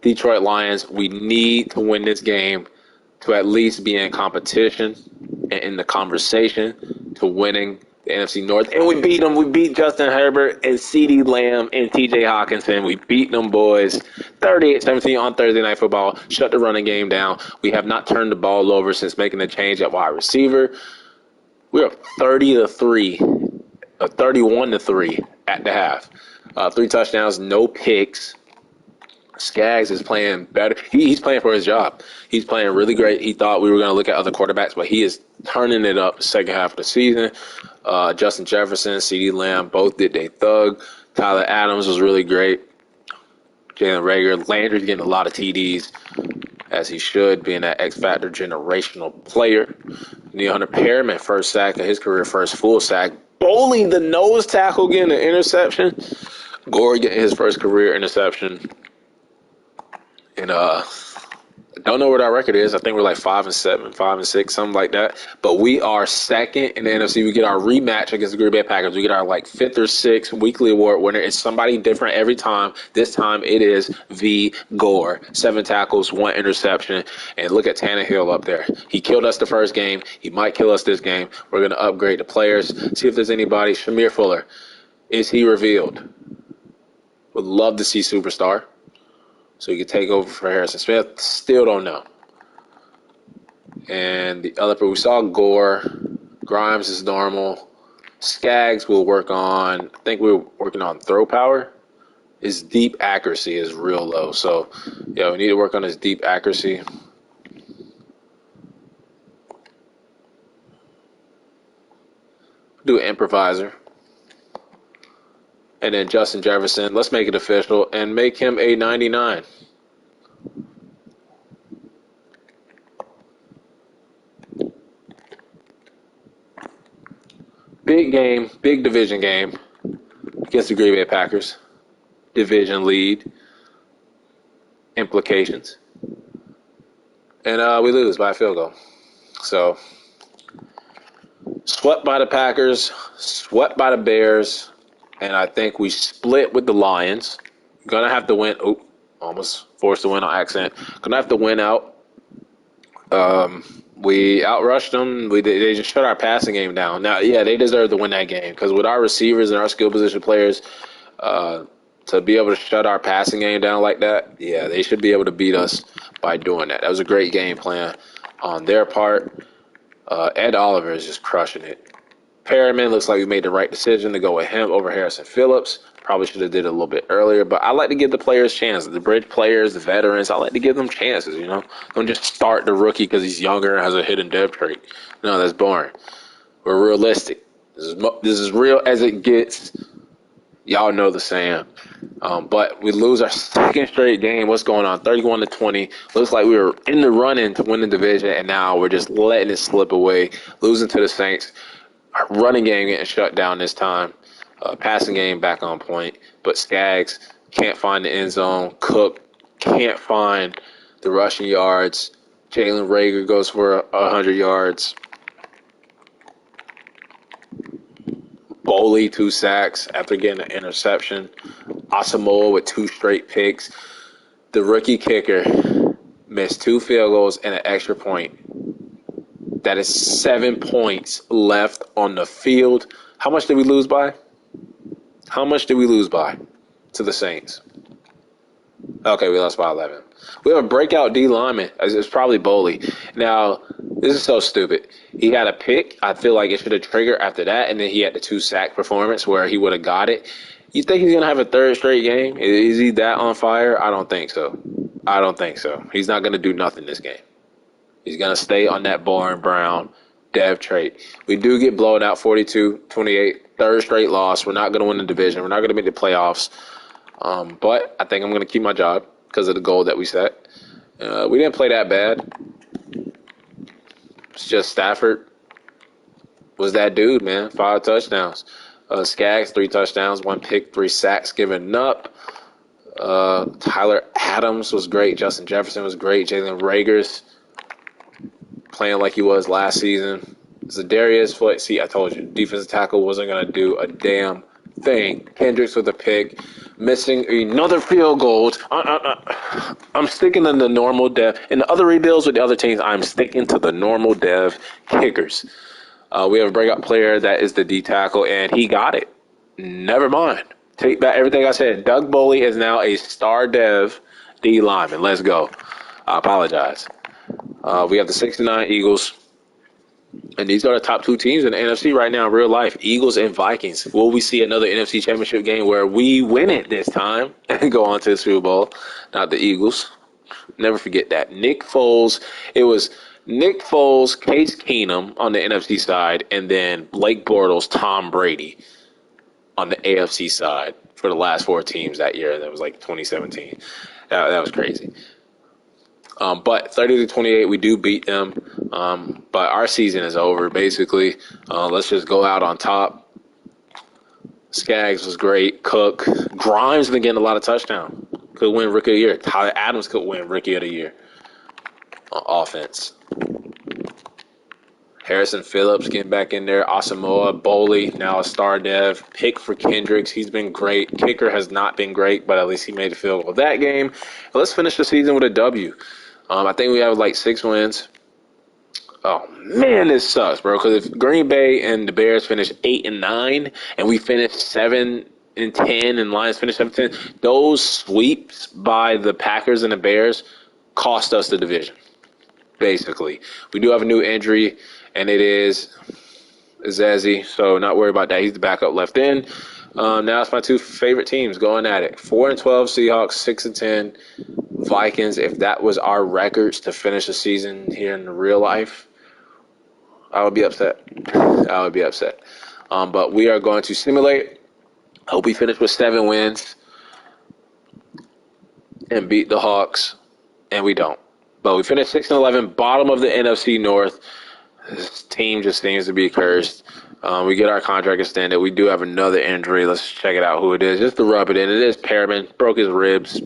Detroit Lions, we need to win this game to at least be in competition and in the conversation to winning the NFC North. And we beat them. We beat Justin Herbert and CeeDee Lamb and TJ Hawkinson. We beat them boys 38-17 on Thursday Night Football. Shut the running game down. We have not turned the ball over since making the change at wide receiver. We're up 30-3, 31-3 at the half. 3 touchdowns, no picks. Skaggs is playing better. He's playing for his job. He's playing really great. He thought we were going to look at other quarterbacks, but he is turning it up the second half of the season. Justin Jefferson, CeeDee Lamb, both did they thug. Tyler Adams was really great. Jalen Reagor. Landry's getting a lot of TDs, as he should, being that X-Factor generational player. Neil Hunter Perriman, first sack of his career, first full sack. Bowling the nose tackle, getting an interception. Gore getting his first career interception in Don't know what our record is. I think we're like 5-7, 5-6, something like that. But we are second in the NFC. We get our rematch against the Green Bay Packers. We get our like fifth or sixth weekly award winner. It's somebody different every time. This time it is V. Gore. 7 tackles, 1 interception. And look at Tannehill up there. He killed us the first game. He might kill us this game. We're going to upgrade the players. See if there's anybody. Shamir Fuller. Is he revealed? Would love to see Superstar. So he could take over for Harrison Smith. Still don't know. And the other, we saw Gore. Grimes is normal. Skaggs will work on, I think we're working on throw power. His deep accuracy is real low. So, yeah, we need to work on his deep accuracy. Do an improviser. And then Justin Jefferson, let's make it official and make him a 99. Big game, big division game against the Green Bay Packers. Division lead. Implications. And we lose by a field goal. So, swept by the Packers, swept by the Bears, and I think we split with the Lions. Gonna have to win. Oh, almost forced to win on accident. Gonna have to win out. We outrushed them. They just shut our passing game down. Now, yeah, they deserve to win that game because with our receivers and our skill position players, to be able to shut our passing game down like that, yeah, they should be able to beat us by doing that. That was a great game plan on their part. Ed Oliver is just crushing it. Perriman looks like we made the right decision to go with him over Harrison Phillips. Probably should have did it a little bit earlier, but I like to give the players chances. The bridge players, the veterans, I like to give them chances, you know. Don't just start the rookie because he's younger and has a hidden dev trait. No, that's boring. We're realistic. This is real as it gets. Y'all know the saying. But we lose our second straight game. What's going on? 31-20. Looks like we were in the running to win the division, and now we're just letting it slip away, losing to the Saints. Our running game getting shut down this time. Passing game back on point. But Skaggs can't find the end zone. Cook can't find the rushing yards. Jalen Reagor goes for 100 yards. Boley, 2 sacks after getting an interception. Asamoah with 2 straight picks. The rookie kicker missed 2 field goals and an extra point. That is 7 points left on the field. How much did we lose by? How much did we lose by to the Saints? Okay, we lost by 11. We have a breakout D lineman. It's probably Boley. Now, this is so stupid. He had a pick. I feel like it should have triggered after that, and then he had the 2 sack performance where he would have got it. You think he's going to have a third straight game? Is he that on fire? I don't think so. I don't think so. He's not going to do nothing this game. He's going to stay on that Barn Brown dev trait. We do get blown out 42-28. Third straight loss. We're not going to win the division. We're not going to make the playoffs. But I think I'm going to keep my job because of the goal that we set. We didn't play that bad. It's just Stafford was that dude, man. 5 touchdowns. Skaggs, 3 touchdowns, 1 pick, 3 sacks given up. Tyler Adams was great. Justin Jefferson was great. Jalen Reagor's playing like he was last season. Zadarius, see, I told you, defensive tackle wasn't going to do a damn thing. Kendricks with a pick, missing another field goal. I'm sticking to the normal dev. In the other rebuilds with the other teams, I'm sticking to the normal dev kickers. We have a breakout player that is the D tackle, and he got it. Never mind. Take back everything I said. Doug Boley is now a star dev D lineman. Let's go. I apologize. We have the 69 Eagles. And these are the top 2 teams in the NFC right now in real life, Eagles and Vikings. Will we see another NFC championship game where we win it this time and go on to the Super Bowl? Not the Eagles. Never forget that. Nick Foles. It was Nick Foles, Case Keenum on the NFC side, and then Blake Bortles, Tom Brady on the AFC side for the last 4 teams that year. That was like 2017. That was crazy. But 30-28, we do beat them. But our season is over, basically. Let's just go out on top. Skaggs was great. Cook. Grimes been getting a lot of touchdowns. Could win Rookie of the Year. Tyler Adams could win Rookie of the Year. on offense. Harrison Phillips getting back in there. Asamoah, Boley, now a star dev. Pick for Kendricks. He's been great. Kicker has not been great, but at least he made a field goal that game. And let's finish the season with a W. I think we have like 6 wins. Oh, man, this sucks, bro. Because if Green Bay and the Bears finish 8-9 and we finish 7-10 and Lions finish 7-10, those sweeps by the Packers and the Bears cost us the division, basically. We do have a new injury, and it is Zazie, so not worried about that. He's the backup left in. Now it's my 2 favorite teams going at it. 4-12 Seahawks, 6-10 Vikings. If that was our records to finish the season here in real life, I would be upset. I would be upset. But we are going to simulate. Hope we finish with 7 wins and beat the Hawks, and we don't. But we finished 6-11, bottom of the NFC North. This team just seems to be cursed. We get our contract extended. We do have another injury. Let's check it out who it is. Just to rub it in, it is Perriman. Broke his ribs.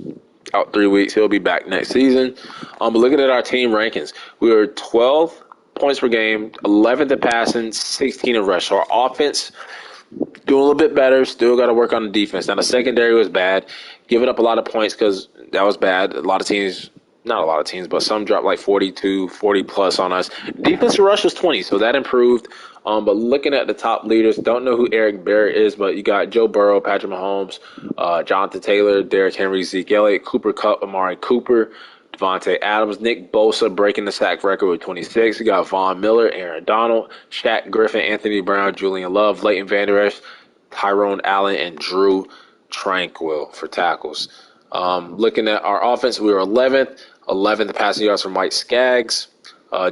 Out 3 weeks. He'll be back next season. But looking at our team rankings, we were 12 points per game, 11th in passing, 16 in rush. So our offense doing a little bit better. Still got to work on the defense. Now, the secondary was bad. Giving up a lot of points because that was bad. A lot of teams, not a lot of teams, but some dropped like 42, 40 plus on us. Defensive rush was 20, so that improved. But looking at the top leaders, don't know who Eric Barrett is, but you got Joe Burrow, Patrick Mahomes, Jonathan Taylor, Derrick Henry, Zeke Elliott, Cooper Kupp, Amari Cooper, Devontae Adams, Nick Bosa breaking the sack record with 26. You got Von Miller, Aaron Donald, Shaq Griffin, Anthony Brown, Julian Love, Leighton Vander Esch, Tyrone Allen, and Drew Tranquil for tackles. Looking at our offense, we were 11th passing yards from Mike Skaggs.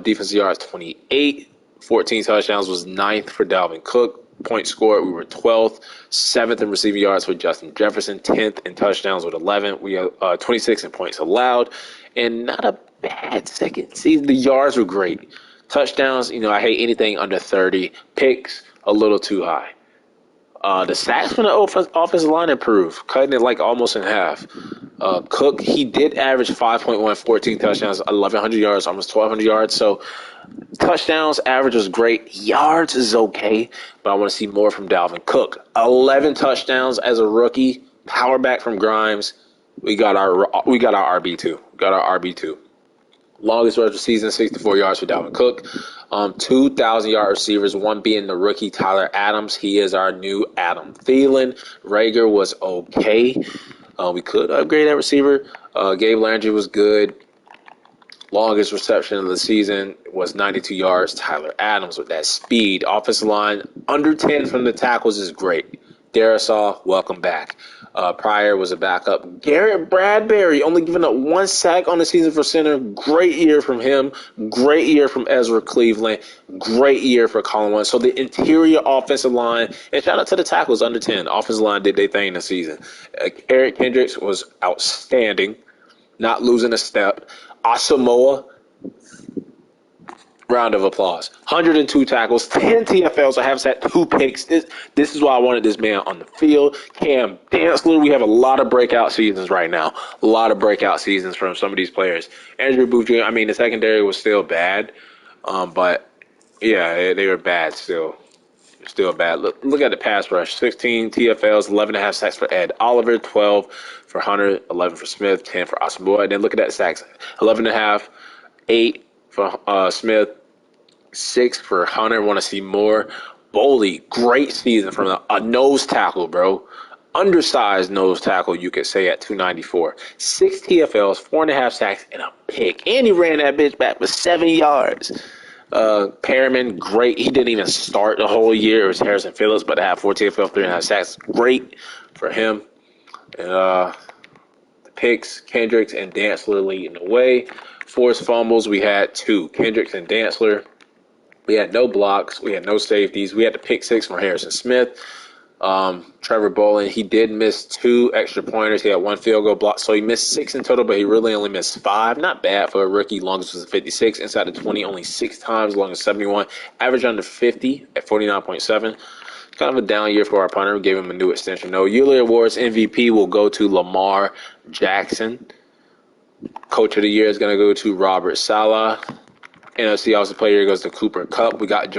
Defensive yards 28. 14 touchdowns was 9th for Dalvin Cook. Points scored, we were 12th. 7th in receiving yards with Justin Jefferson. 10th in touchdowns with 11. We have 26 in points allowed. And not a bad second season. The yards were great. Touchdowns, I hate anything under 30. Picks, a little too high. The sacks from the offensive line improved, cutting it like almost in half. Cook, he did average 5.1, 14 touchdowns, 1,100 yards, almost 1,200 yards. So touchdowns, average was great. Yards is okay, but I want to see more from Dalvin Cook. 11 touchdowns as a rookie, power back from Grimes. We got our RB2. Got our RB2. Longest rush of the season, 64 yards for Dalvin Cook. 2,000-yard receivers, one being the rookie Tyler Adams. He is our new Adam Thielen. Rager was okay. We could upgrade that receiver. Gabe Landry was good. Longest reception of the season was 92 yards. Tyler Adams with that speed. Offensive line, under 10 from the tackles is great. Darisaw, welcome back. Pryor was a backup. Garrett Bradbury only giving up 1 sack on the season for center. Great year from him. Great year from Ezra Cleveland. Great year for Colin Wentz. So the interior offensive line, and shout out to the tackles under 10. Offensive line did their thing this season. Eric Kendricks was outstanding. Not losing a step. Asamoah, round of applause. 102 tackles, 10 TFLs. I have set 2 picks. This is why I wanted this man on the field. Cam Dantzler, we have a lot of breakout seasons right now. A lot of breakout seasons from some of these players. Andrew Booth Jr., the secondary was still bad. But, yeah, they were bad still. Still bad. Look at the pass rush. 16 TFLs, 11.5 sacks for Ed Oliver, 12 for Hunter, 11 for Smith, 10 for Asamoah. And then look at that sacks. 11.5, 8 for Smith, 6 for Hunter. Want to see more. Boley, great season from a nose tackle, bro. Undersized nose tackle, you could say, at 294. 6 TFLs, 4.5 sacks, and a pick. And he ran that bitch back for 7 yards. Perriman, great. He didn't even start the whole year. It was Harrison Phillips, but to have 4 TFL, 3.5 sacks, great for him. And the picks, Kendricks and Dantzler leading the way. Forced fumbles, we had 2, Kendricks and Dantzler. We had no blocks. We had no safeties. We had the pick 6 from Harrison Smith. Trevor Bolin, he did miss 2 extra pointers. He had 1 field goal block. So he missed 6 in total, but he really only missed 5. Not bad for a rookie. Longest was 56. Inside the 20, only 6 times. Longest 71. Average under 50 at 49.7. Kind of a down year for our punter. We gave him a new extension. No, yearly awards MVP will go to Lamar Jackson. Coach of the year is going to go to Robert Saleh. NFC Offensive Player goes to Cooper Kupp. We got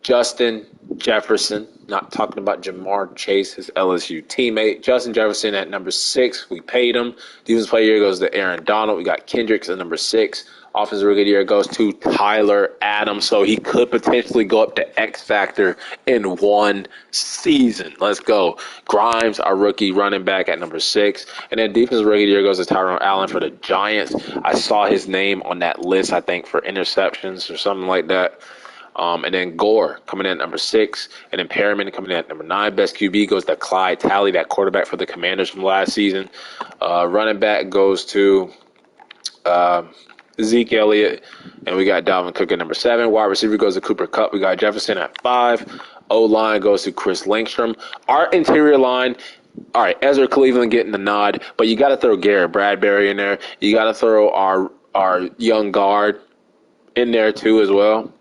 Justin Jefferson. Not talking about Jamar Chase, his LSU teammate. Justin Jefferson at number 6. We paid him. Defensive Player of the Year goes to Aaron Donald. We got Kendricks at number 6. Offensive Rookie of the Year goes to Tyler Adams. So he could potentially go up to X Factor in one season. Let's go. Grimes, our rookie running back at number 6. And then Defensive Rookie of the Year goes to Tyrone Allen for the Giants. I saw his name on that list, I think, for interceptions or something like that. And then Gore coming in at number 6. And then Perriman coming in at number 9. Best QB goes to Clyde Talley, that quarterback for the Commanders from last season. Running back goes to Zeke Elliott. And we got Dalvin Cook at number 7. Wide receiver goes to Cooper Kupp. We got Jefferson at 5. O-line goes to Chris Langstrom. Our interior line, all right, Ezra Cleveland getting the nod. But you got to throw Garrett Bradbury in there. You got to throw our young guard in there too as well.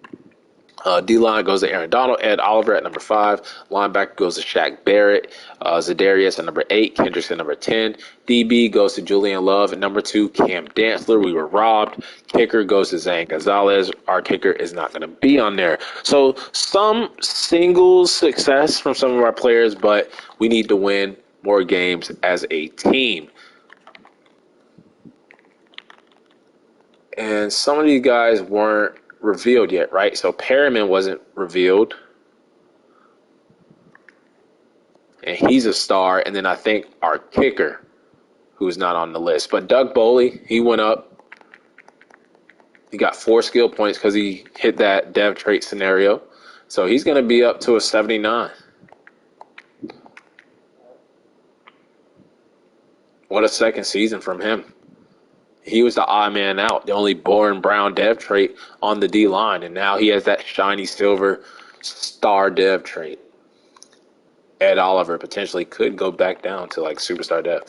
D-line goes to Aaron Donald. Ed Oliver at number 5. Linebacker goes to Shaq Barrett. Zadarius at number 8. Kendricks at number 10. DB goes to Julian Love at number 2. Cam Dantzler, we were robbed. Kicker goes to Zane Gonzalez. Our kicker is not going to be on there. So some single success from some of our players, but we need to win more games as a team. And some of these guys weren't revealed yet, right? So Perriman wasn't revealed, and he's a star. And then I think our kicker, who's not on the list, but Doug Boley, he went up. He got 4 skill points because he hit that dev trait scenario, so he's going to be up to a 79. What a second season from him. He was the odd man out, the only born brown dev trait on the D-line, and now he has that shiny silver star dev trait. Ed Oliver potentially could go back down to like superstar dev.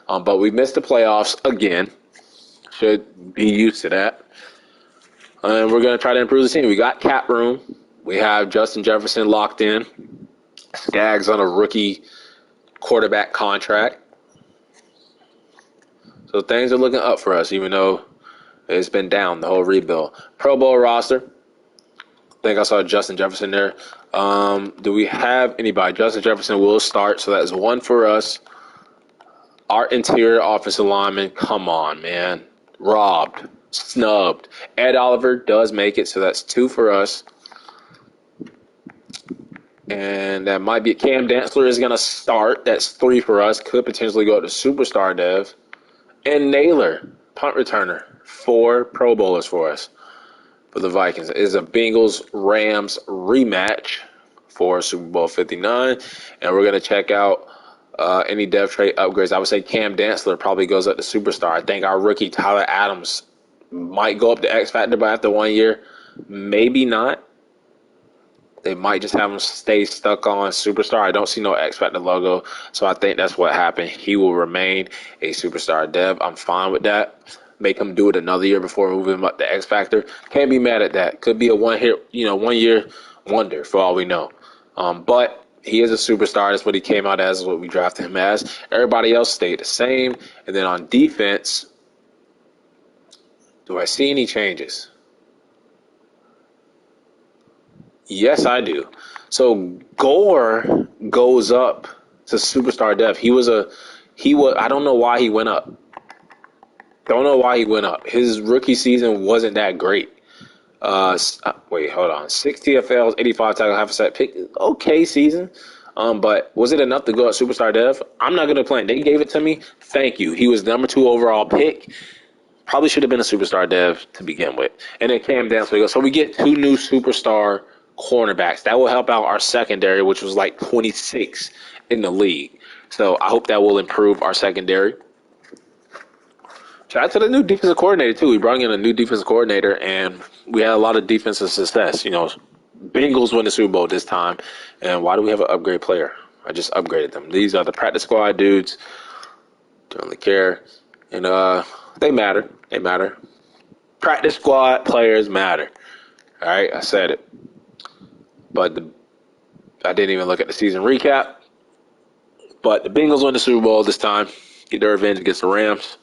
But we missed the playoffs again. Should be used to that. And we're going to try to improve the team. We got cap room. We have Justin Jefferson locked in. Skaggs on a rookie quarterback contract. So things are looking up for us, even though it's been down, the whole rebuild. Pro Bowl roster. I think I saw Justin Jefferson there. Do we have anybody? Justin Jefferson will start, so that's 1 for us. Our interior offensive lineman, come on, man. Robbed, snubbed. Ed Oliver does make it, so that's 2 for us. And that might be Cam Dantzler is going to start. That's 3 for us. Could potentially go to superstar dev. And Naylor, punt returner, 4 Pro Bowlers for us for the Vikings. It is a Bengals-Rams rematch for Super Bowl 59. And we're going to check out any dev trait upgrades. I would say Cam Dantzler probably goes up to superstar. I think our rookie Tyler Adams might go up to X Factor, but after 1 year, maybe not. They might just have him stay stuck on superstar. I don't see no X Factor logo, so I think that's what happened. He will remain a superstar dev. I'm fine with that. Make him do it another year before moving him up to X Factor. Can't be mad at that. Could be a 1 year wonder for all we know. But he is a superstar. That's what he came out as, what we drafted him as. Everybody else stayed the same. And then on defense, do I see any changes? Yes, I do. So Gore goes up to superstar dev. I don't know why he went up. His rookie season wasn't that great. Wait, hold on. 6 TFLs, 85 tackles, half a sack pick. Okay season. But was it enough to go at superstar dev? I'm not going to complain. They gave it to me. Thank you. He was number 2 overall pick. Probably should have been a superstar dev to begin with. And then Cam Dantzler. So we get 2 new superstar cornerbacks. That will help out our secondary, which was like 26 in the league. So I hope that will improve our secondary. Shout out to the new defensive coordinator, too. We brought in a new defensive coordinator, and we had a lot of defensive success. Bengals win the Super Bowl this time. And why do we have an upgrade player? I just upgraded them. These are the practice squad dudes. Don't really care. And they matter. Practice squad players matter. All right, I said it. But I didn't even look at the season recap. But the Bengals won the Super Bowl this time. Get their revenge against the Rams.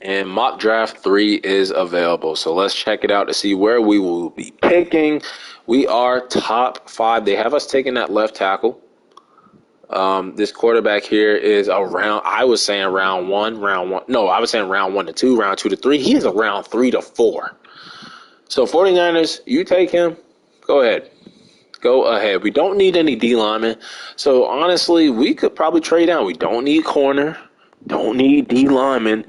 And mock draft 3 is available. So let's check it out to see where we will be picking. We are top 5. They have us taking that left tackle. This quarterback here is around, I was saying round 1. No, I was saying round 1 to 2, round 2 to 3. He is around 3 to 4. So 49ers, you take him. Go ahead. Go ahead. We don't need any D linemen. So honestly, we could probably trade down. We don't need corner. Don't need D linemen.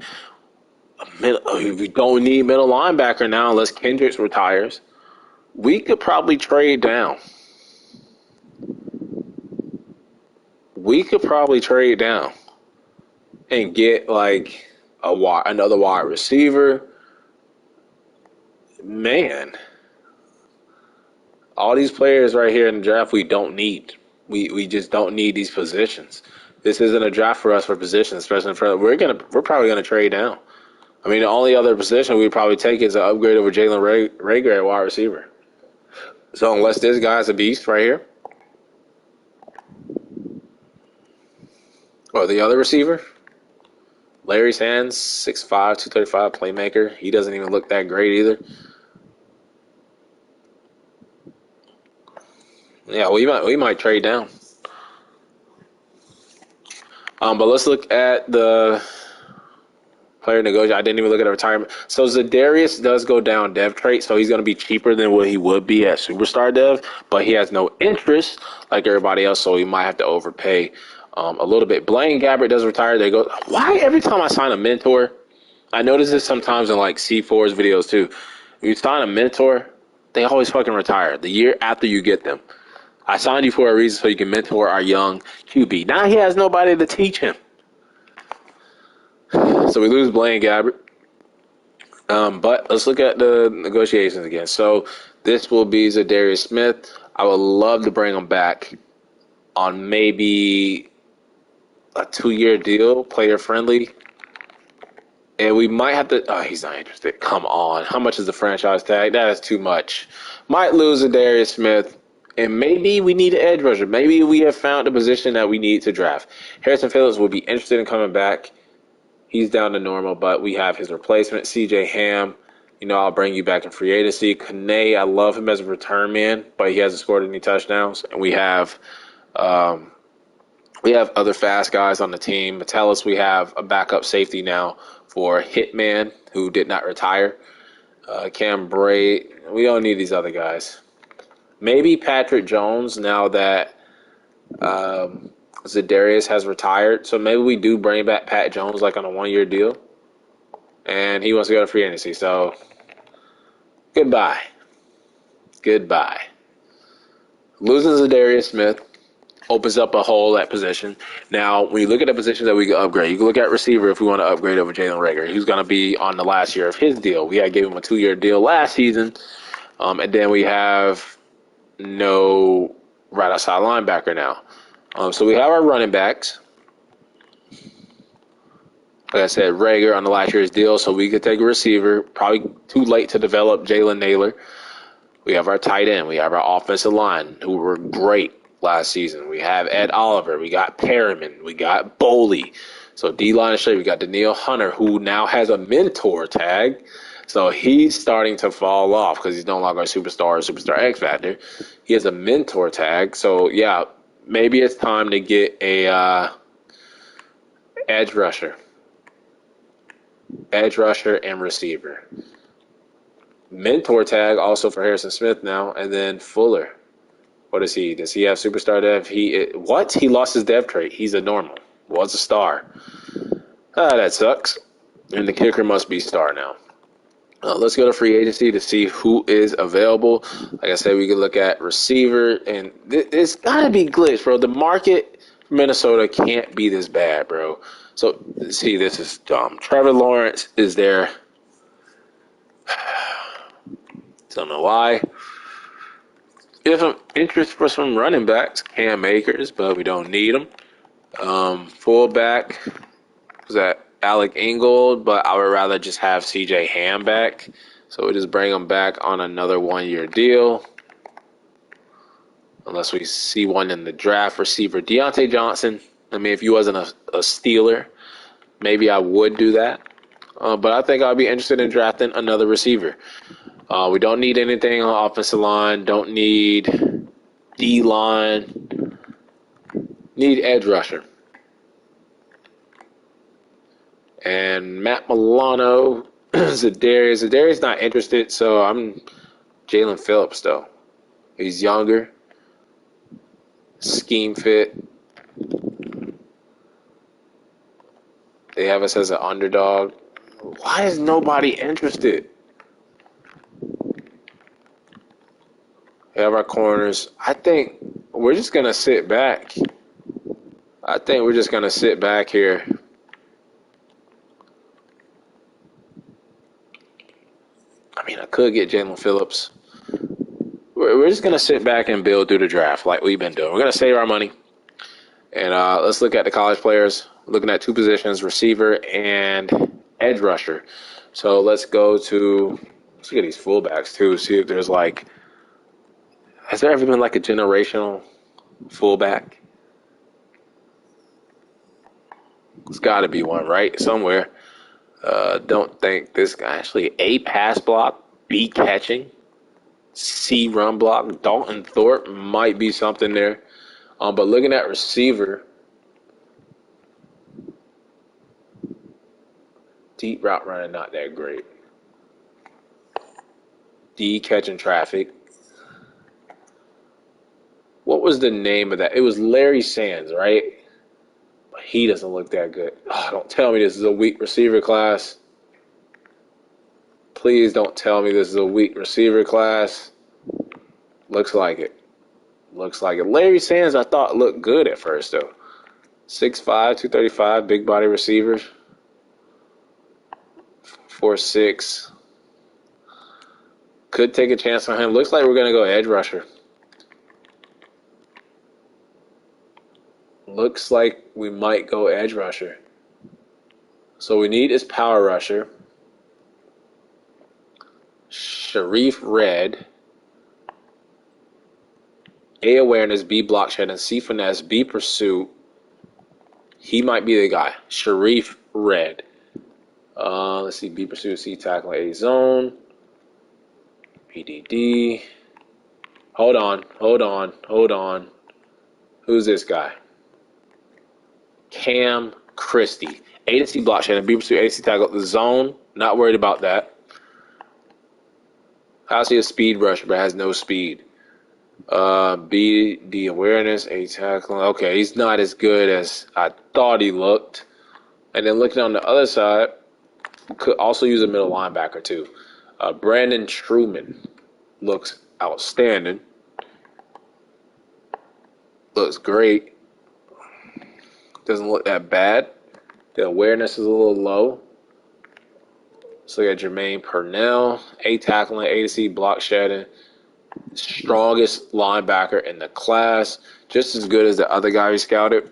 We don't need middle linebacker now unless Kendricks retires. We could probably trade down. And get like another wide receiver. Man, all these players right here in the draft we don't need. We just don't need these positions. This isn't a draft for us for positions, especially for we're probably gonna trade down. I mean, the only other position we'd probably take is an upgrade over Jalen Reagor at wide receiver. So unless this guy's a beast right here, or the other receiver, Larry Sands, 6'5", 235 playmaker. He doesn't even look that great either. Yeah, we might trade down. But let's look at the player negotiation. I didn't even look at the retirement. So Zadarius does go down dev trait, so he's going to be cheaper than what he would be at superstar dev, but he has no interest like everybody else, so he might have to overpay a little bit. Blaine Gabbert does retire. They go, why every time I sign a mentor, I notice this sometimes in like C4's videos too. If you sign a mentor, they always fucking retire the year after you get them. I signed you for a reason so you can mentor our young QB. Now he has nobody to teach him. So we lose Blaine Gabbert. But let's look at the negotiations again. So this will be Zadarius Smith. I would love to bring him back on maybe a 2-year deal, player friendly. And we might have to. Oh, he's not interested. Come on. How much is the franchise tag? That is too much. Might lose Zadarius Smith. And maybe we need an edge rusher. Maybe we have found a position that we need to draft. Harrison Phillips will be interested in coming back. He's down to normal, but we have his replacement, C.J. Ham. I'll bring you back in free agency. Kane, I love him as a return man, but he hasn't scored any touchdowns. And we have other fast guys on the team. Metellus, we have a backup safety now for Hitman, who did not retire. Cam Bray, we don't need these other guys. Maybe Patrick Jones now that Zadarius has retired. So maybe we do bring back Pat Jones like on a 1-year deal. And he wants to go to free agency. So goodbye. Losing Zadarius Smith opens up a hole at position. Now, when you look at the positions that we can upgrade, you can look at receiver if we want to upgrade over Jalen Reagor. He's going to be on the last year of his deal. We had gave him a 2-year deal last season. And then we have no right outside linebacker now. So we have our running backs. Like I said, Reagor on the last year's deal, so we could take a receiver. Probably too late to develop Jalen Naylor. We have our tight end. We have our offensive line, who were great last season. We have Ed Oliver. We got Perriman. We got Boley. So D-line straight. We got Daniil Hunter, who now has a mentor tag. So he's starting to fall off because he's no longer a superstar or superstar X Factor. He has a mentor tag. So, yeah, maybe it's time to get a edge rusher. Edge rusher and receiver. Mentor tag also for Harrison Smith now. And then Fuller. What is he? Does he have superstar dev? He lost his dev trait. He's a normal. Was a star. That sucks. And the kicker must be star now. Let's go to free agency to see who is available. Like I said, we can look at receiver, and it's got to be glitch, bro. The market for Minnesota can't be this bad, bro. So, see, this is dumb. Trevor Lawrence is there. Don't know why. There's some interest for some running backs, Cam Akers, but we don't need them. Fullback, was that Alec Ingold, but I would rather just have C.J. Ham back. So we just bring him back on another 1-year deal. Unless we see one in the draft. Receiver Deontay Johnson. I mean, if he wasn't a Steeler, maybe I would do that. But I think I'd be interested in drafting another receiver. We don't need anything on offensive line. Don't need D-line. Need edge rusher. And Matt Milano, Zadarius not interested, so I'm Jalen Phillips, though. He's younger. Scheme fit. They have us as an underdog. Why is nobody interested? We have our corners. I think we're just going to sit back. I think we're just going to sit back here. I mean, I could get Jalen Phillips. We're just going to sit back and build through the draft like we've been doing. We're going to save our money. And let's look at the college players. Looking at two positions, receiver and edge rusher. So let's look at these fullbacks too. See if there's has there ever been a generational fullback? There's got to be one, right? Somewhere. Don't think this guy actually A, pass block, B, catching, C, run block. Dalton Thorpe might be something there. But looking at receiver, deep route running, not that great. D, catching traffic. What was the name of that? It was Larry Sands, right? But he doesn't look that good. Oh, don't tell me this is a weak receiver class. Please don't tell me this is a weak receiver class. Looks like it. Larry Sands, I thought looked good at first, though. 6'5", 235, big body receiver. 4'6". Could take a chance on him. Looks like we're going to go edge rusher. Looks like we might go edge rusher. So we need his power rusher. Sharif Red. A, awareness, B, block shedding, C, finesse, B, pursuit. He might be the guy. Sharif Red. Let's see. B, pursuit, C, tackle, A, zone. PDD. Hold on. Who's this guy? Cam Christie. A to C, block shedding, B, pursuit, A to C, tackle, the zone. Not worried about that. How's he a speed rusher but has no speed? B, the awareness, A, tackling. Okay, he's not as good as I thought he looked. And then looking on the other side, could also use a middle linebacker too. Brandon Truman looks outstanding. Looks great. Doesn't look that bad. The awareness is a little low. So we got Jermaine Purnell, A, tackling, A to C, block shedding. Strongest linebacker in the class, just as good as the other guy we scouted.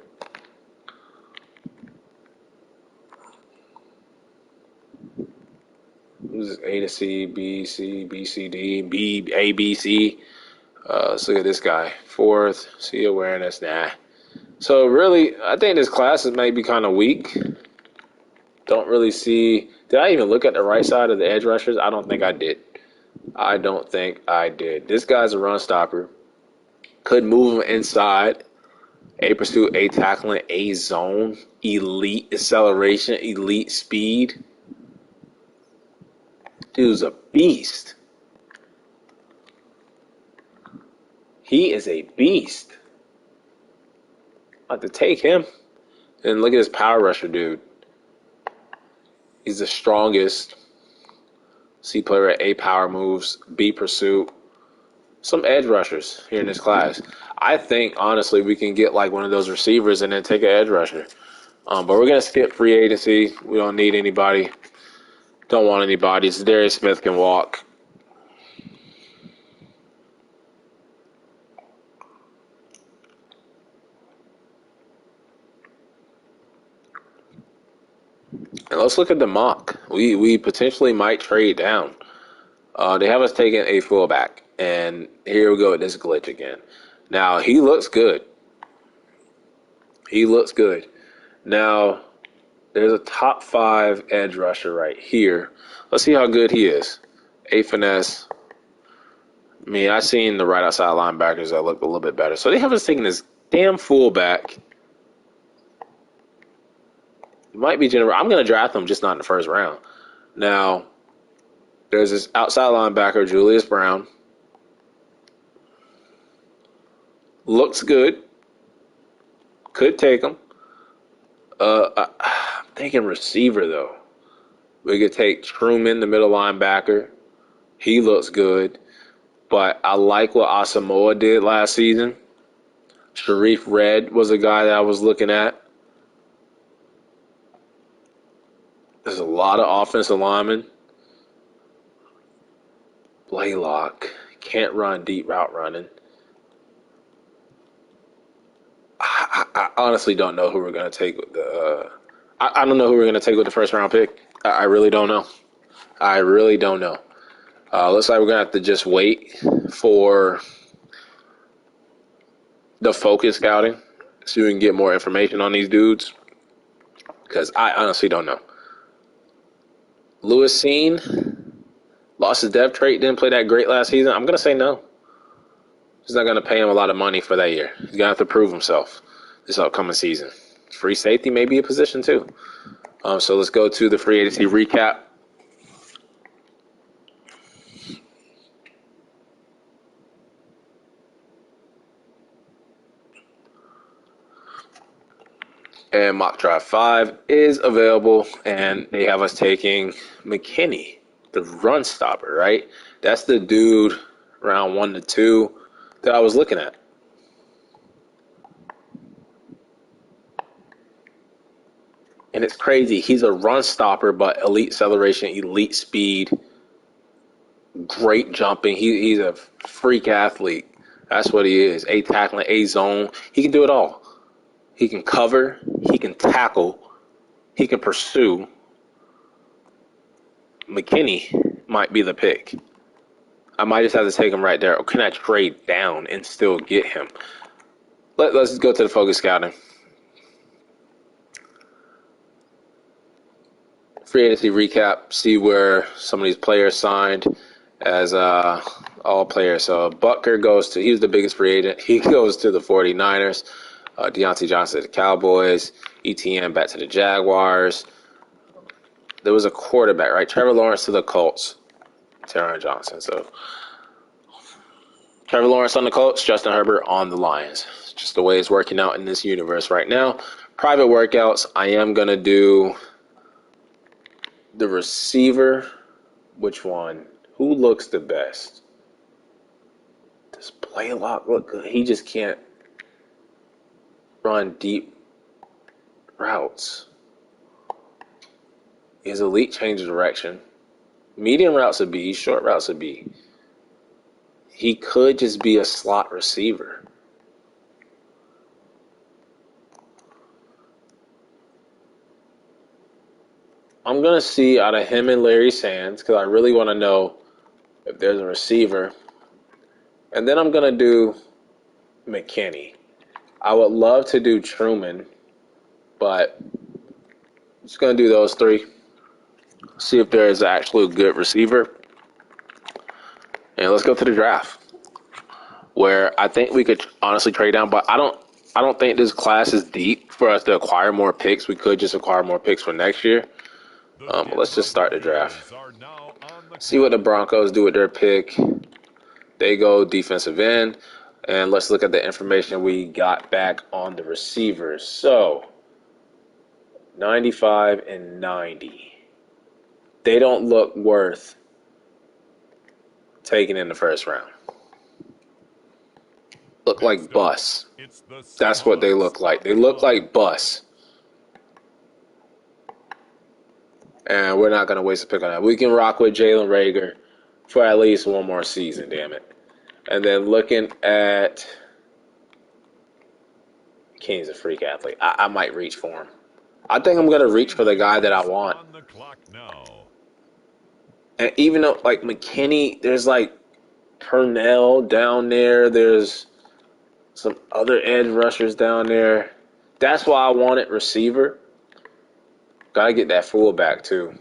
Who's A to C, B, C, B, C, D, B, A, B, C. Let's look at this guy. Fourth, C, awareness, nah. So really, I think this class might be kind of weak. Don't really see. Did I even look at the right side of the edge rushers? I don't think I did. This guy's a run stopper. Could move him inside. A pursuit, A tackling, A zone. Elite acceleration, elite speed. Dude's a beast. He is a beast. I have to take him. And look at this power rusher dude. He's the strongest. C player at A, power moves, B, pursuit. Some edge rushers here in this class. I think, honestly, we can get one of those receivers and then take an edge rusher. But we're going to skip free agency. We don't need anybody. Don't want anybody. Darius Smith can walk. And let's look at the mock. We potentially might trade down. They have us taking a fullback. And here we go with this glitch again. Now, he looks good. He looks good. Now, there's a top 5 edge rusher right here. Let's see how good he is. A finesse. I mean, I've seen the right outside linebackers that look a little bit better. So they have us taking this damn fullback. It might be general. I'm going to draft him, just not in the first round. Now, there's this outside linebacker, Julius Brown. Looks good. Could take him. I'm thinking receiver, though. We could take Truman, the middle linebacker. He looks good. But I like what Asamoah did last season. Sharif Red was a guy that I was looking at. There's a lot of offensive linemen. Blaylock can't run deep route running. I honestly don't know who we're going to take with the. I don't know who we're going to take with the first round pick. I really don't know. I really don't know. Looks like we're going to have to just wait for the focus scouting so we can get more information on these dudes, because I honestly don't know. Lewis Seen lost his depth trait, didn't play that great last season. I'm going to say no. He's not going to pay him a lot of money for that year. He's going to have to prove himself this upcoming season. Free safety may be a position too. So let's go to the free agency recap. And Mock Draft 5 is available, and they have us taking McKinney, the run stopper, right? That's the dude round 1 to 2 that I was looking at. And it's crazy. He's a run stopper, but elite acceleration, elite speed, great jumping. He's a freak athlete. That's what he is. A tackling, A zone. He can do it all. He can cover. He can tackle. He can pursue. McKinney might be the pick. I might just have to take him right there. Or can I trade down and still get him? Let's go to the focus scouting. Free agency recap. See where some of these players signed as all players. So Butker goes to, he was the biggest free agent. He goes to the 49ers. Deontay Johnson to the Cowboys. ETN back to the Jaguars. There was a quarterback, right? Trevor Lawrence to the Colts. Taron Johnson. So Trevor Lawrence on the Colts, Justin Herbert on the Lions. Just the way it's working out in this universe right now. Private workouts, I am going to do the receiver. Which one? Who looks the best? Does Blaylock look good? He just can't run deep routes. His elite change of direction. Medium routes a B, short routes a B. He could just be a slot receiver. I'm going to see out of him and Larry Sands, because I really want to know if there's a receiver. And then I'm going to do McKinney. I would love to do Truman, but I'm just going to do those three. See if there is actually a good receiver. And let's go to the draft, where I think we could honestly trade down, but I don't think this class is deep for us to acquire more picks. We could just acquire more picks for next year. But let's just start the draft. See what the Broncos do with their pick. They go defensive end. And let's look at the information we got back on the receivers. So, 95 and 90. They don't look worth taking in the first round. Look like busts. That's what they look like. They look like busts. And we're not going to waste a pick on that. We can rock with Jalen Reagor for at least one more season, damn it. And then looking at King's a freak athlete. I might reach for him. I think I'm going to reach for the guy that I want. And even though, like, McKinney, there's, like, Purnell down there. There's some other edge rushers down there. That's why I wanted receiver. Gotta get that fullback too.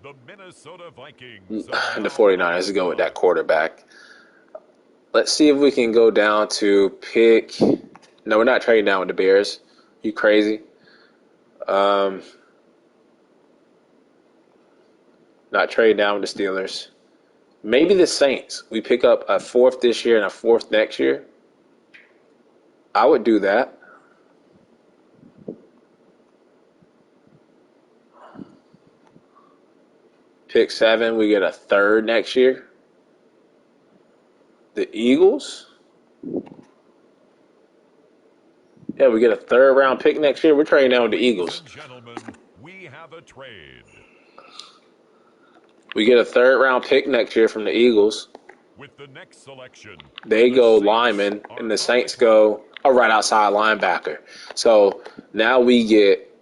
The Minnesota Vikings And the 49ers go with that quarterback. Let's see if we can go down to pick. No, we're not trading down with the Bears. You crazy? Not trading down with the Steelers. Maybe the Saints. We pick up a fourth this year and a fourth next year. I would do that. Pick 7, we get a third next year. The Eagles. Yeah, we get a third round pick next year. We're trading down with the Eagles. Gentlemen, we have a trade. We get a third round pick next year from the Eagles. With the next selection, they go lineman, and the Saints go a right outside linebacker. So now we get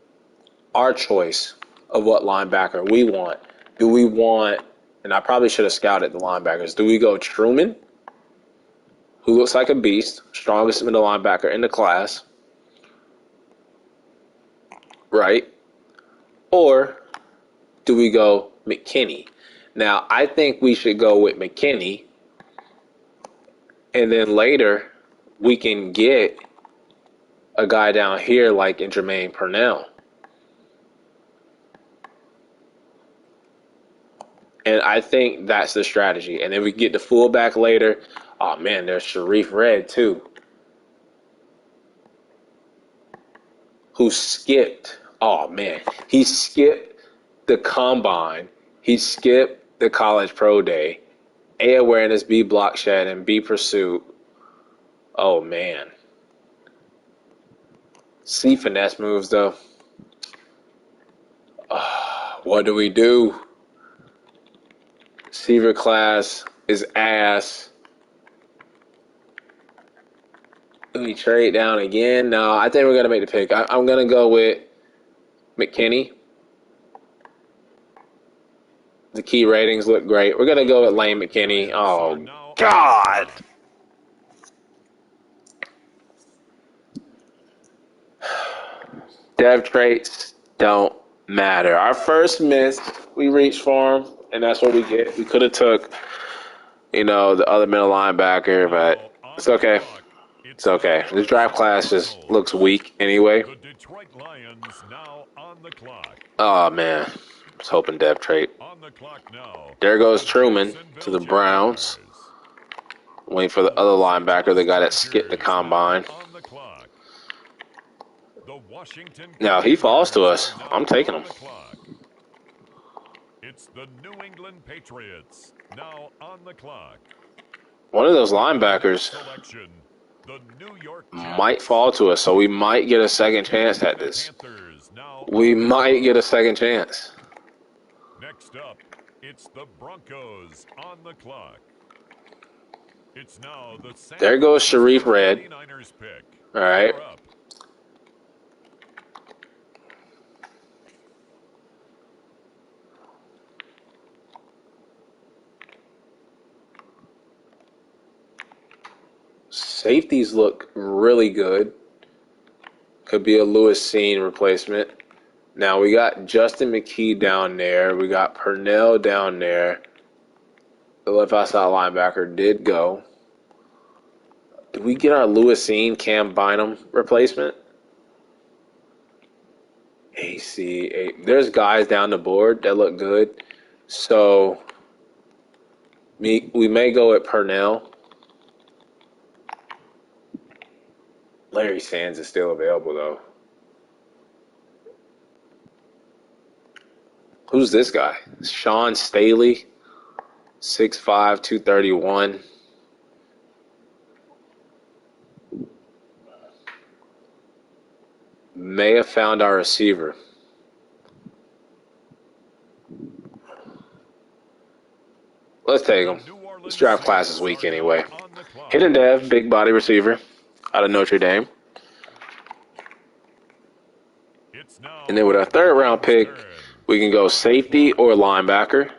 our choice of what linebacker we want. Do we want, and I probably should have scouted the linebackers, do we go Truman, who looks like a beast, strongest middle linebacker in the class, right? Or do we go McKinney? Now, I think we should go with McKinney, and then later we can get a guy down here like in Jermaine Purnell. And I think that's the strategy. And then we get the fullback later. Oh, man, there's Sharif Red, too, who skipped. Oh, man, he skipped the combine. He skipped the college pro day. A, awareness, B, block shed, and B, pursuit. Oh, man. C, finesse moves, though. What do we do? Receiver class is ass. Do we trade down again? No, I think we're going to make the pick. I'm going to go with McKinney. The key ratings look great. We're going to go with Lane McKinney. Oh, God. Dev traits don't matter. Our first miss, we reached for him, and that's what we get. We could have took, the other middle linebacker, but it's okay. It's okay. This draft class just looks weak anyway. Oh, man. I was hoping Dev trait. There goes Truman to the Browns. Waiting for the other linebacker, the guy that skipped the combine. Now, he falls to us. I'm taking him. It's the New England Patriots now on the clock. One of those linebackers might fall to us, so we might get a second chance at this. We might get a second chance. Next up, it's the Broncos on the clock. It's now the there goes Sharif Red. All right. Safeties look really good. Could be a Lewis Seen replacement. Now we got Justin McKee down there. We got Purnell down there. The left outside linebacker did go. Did we get our Lewis Seen Cam Bynum replacement? AC. There's guys down the board that look good. So we may go at Purnell. Larry Sands is still available, though. Who's this guy? Sean Staley, 6'5", 231. May have found our receiver. Let's take him. This draft class is weak anyway. Hidden Dev, big body receiver out of Notre Dame. And then with our third round pick, we can go safety or linebacker.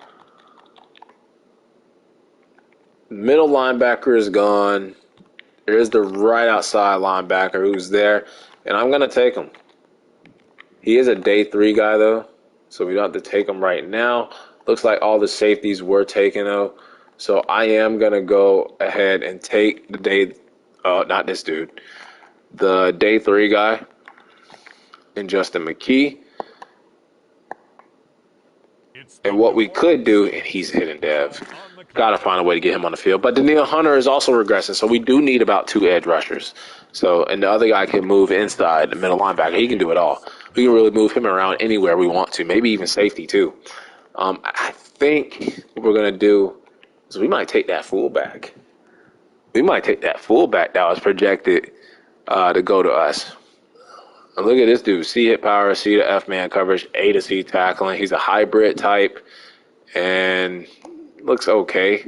Middle linebacker is gone. Here's the right outside linebacker who's there, and I'm going to take him. He is a day 3 guy, though, so we don't have to take him right now. Looks like all the safeties were taken, though, so I am going to go ahead and take the day, not this dude, the day 3 guy, and Justin McKee. And what we could do, and he's hitting Dev. Got to find a way to get him on the field. But Daniil Hunter is also regressing, so we do need about 2 edge rushers. So, and the other guy can move inside, the middle linebacker. He can do it all. We can really move him around anywhere we want to, maybe even safety too. I think what we're going to do is we might take that fullback. We might take that fullback that was projected to go to us. And look at this dude. C hit power, C to F man coverage, A to C tackling. He's a hybrid type and looks okay.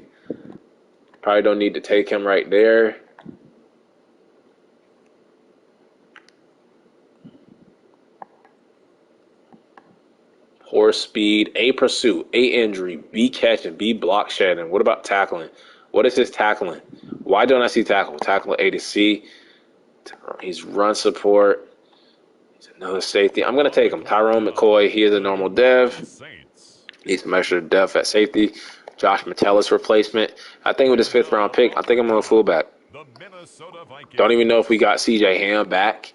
Probably don't need to take him right there. Poor speed, A pursuit, A injury, B catching, B block shedding. What about tackling? What is his tackling? Why don't I see tackle? Tackle A to C. He's run support. He's another safety. I'm going to take him. Tyrone McCoy, he is a normal dev. Needs some extra depth at safety. Josh Metellus replacement. I think with this 5th round pick, I think I'm going to fullback. Don't even know if we got CJ Ham back.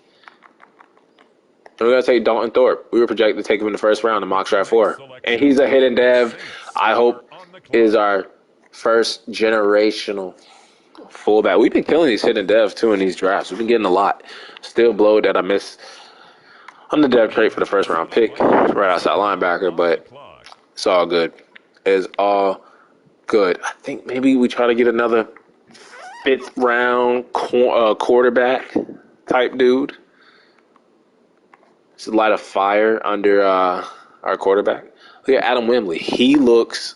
And we're going to take Dalton Thorpe. We were projected to take him in the 1st round in mock draft 4. And he's a hidden dev. I hope is our first generational fullback. We've been killing these hidden devs too in these drafts. We've been getting a lot. Still blowed that I missed on the dev trait for the 1st round pick, right outside linebacker, but it's all good. It's all good. I think maybe we try to get another 5th round quarterback type dude. It's a light of fire under our quarterback. Look at Adam Wembley. He looks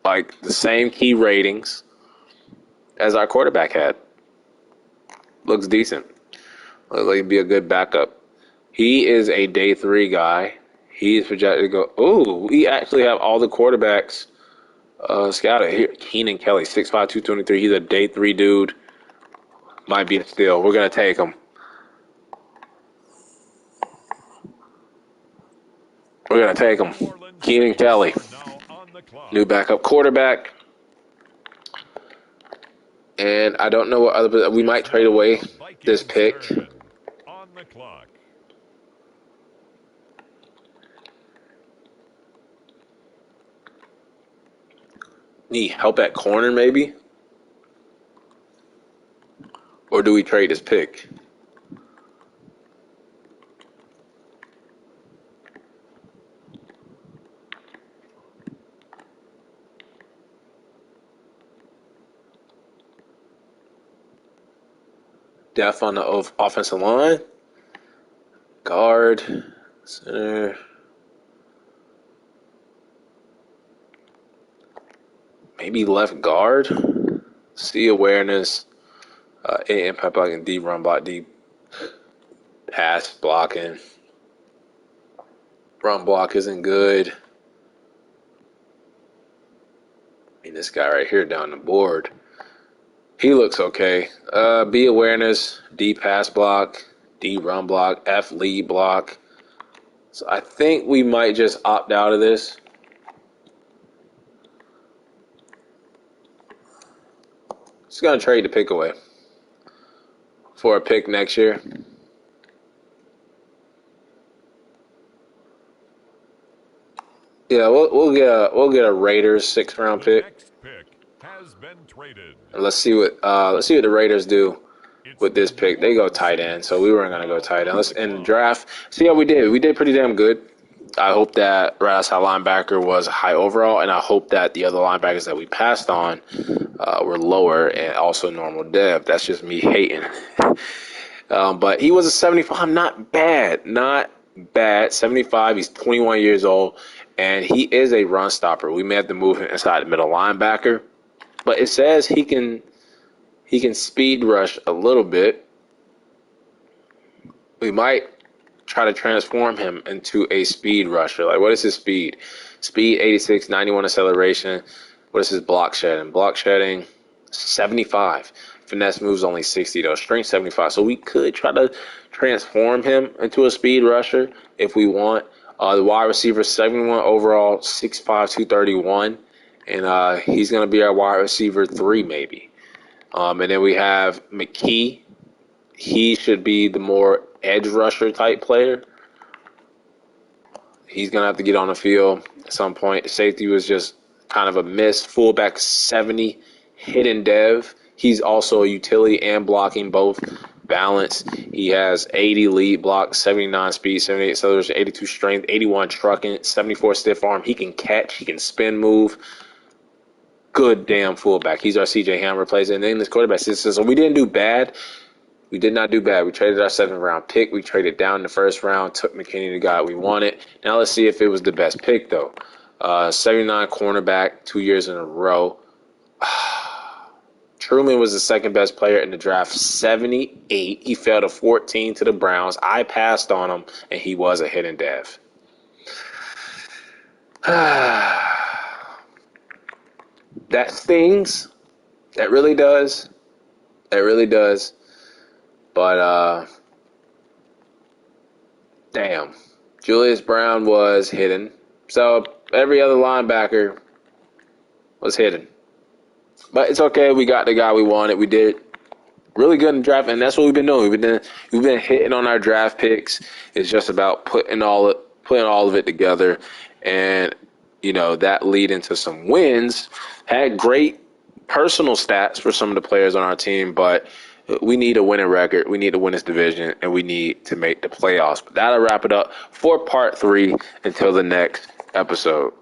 like the same key ratings as our quarterback had. Looks decent. Looks like he'd be a good backup. He is a day 3 guy. He is projected to go. Oh, we actually have all the quarterbacks scouted here. Keenan Kelly, 6'5", 223. He's a day 3 dude. Might be a steal. We're going to take him. We're going to take him. Keenan Kelly, new backup quarterback. And I don't know what other. We might trade away this pick. Need help at corner, maybe? Or do we trade this pick? Depth on the offensive line. Guard. Center. Maybe left guard. C awareness. A impact blocking. D run block. D pass blocking. Run block isn't good. I mean, this guy right here down the board. He looks okay. B awareness, D pass block, D run block, F lead block. So I think we might just opt out of this. Just gonna trade the pick away for a pick next year. Yeah, we'll get a Raiders 6th round pick. And let's see what the Raiders do with this pick. They go tight end, so we weren't gonna go tight end. Let's end the draft. See how we did. We did pretty damn good. I hope that right outside linebacker was high overall, and I hope that the other linebackers that we passed on were lower and also normal dev. That's just me hating. But he was a 75. Not bad. 75. He's 21 years old, and he is a run stopper. We may have to move him inside the middle linebacker. But it says he can speed rush a little bit. We might try to transform him into a speed rusher. Like, what is his speed? Speed 86, 91 acceleration. What is his block shedding? Block shedding 75. Finesse moves only 60 though. Strength 75. So we could try to transform him into a speed rusher if we want. The wide receiver 71 overall, 6'5", 231, and he's gonna be our wide receiver 3 maybe. And then we have McKee. He should be the more edge rusher type player. He's going to have to get on the field at some point. The safety was just kind of a miss. Fullback 70, hidden dev. He's also a utility and blocking, both balance. He has 80 lead block, 79 speed, 78 acceleration, 82 strength, 81 trucking, 74 stiff arm. He can catch. He can spin move. Good damn fullback. He's our CJ Ham replacement. And then this quarterback system. So we didn't do bad. We did not do bad. We traded our 7th round pick. We traded down in the 1st round, took McKinney, the guy we wanted. Now let's see if it was the best pick, though. 79 cornerback, 2 years in a row. Truman was the 2nd best player in the draft, 78. He fell to 14 to the Browns. I passed on him, and he was a hidden dev. That stings. That really does. That really does. But, damn. Julius Brown was hidden. So every other linebacker was hidden. But it's okay. We got the guy we wanted. We did really good in the draft, and that's what we've been doing. We've been hitting on our draft picks. It's just about putting all of it together, and that lead into some wins. Had great personal stats for some of the players on our team, but we need a winning record. We need to win this division, and we need to make the playoffs. But that'll wrap it up for part 3 until the next episode.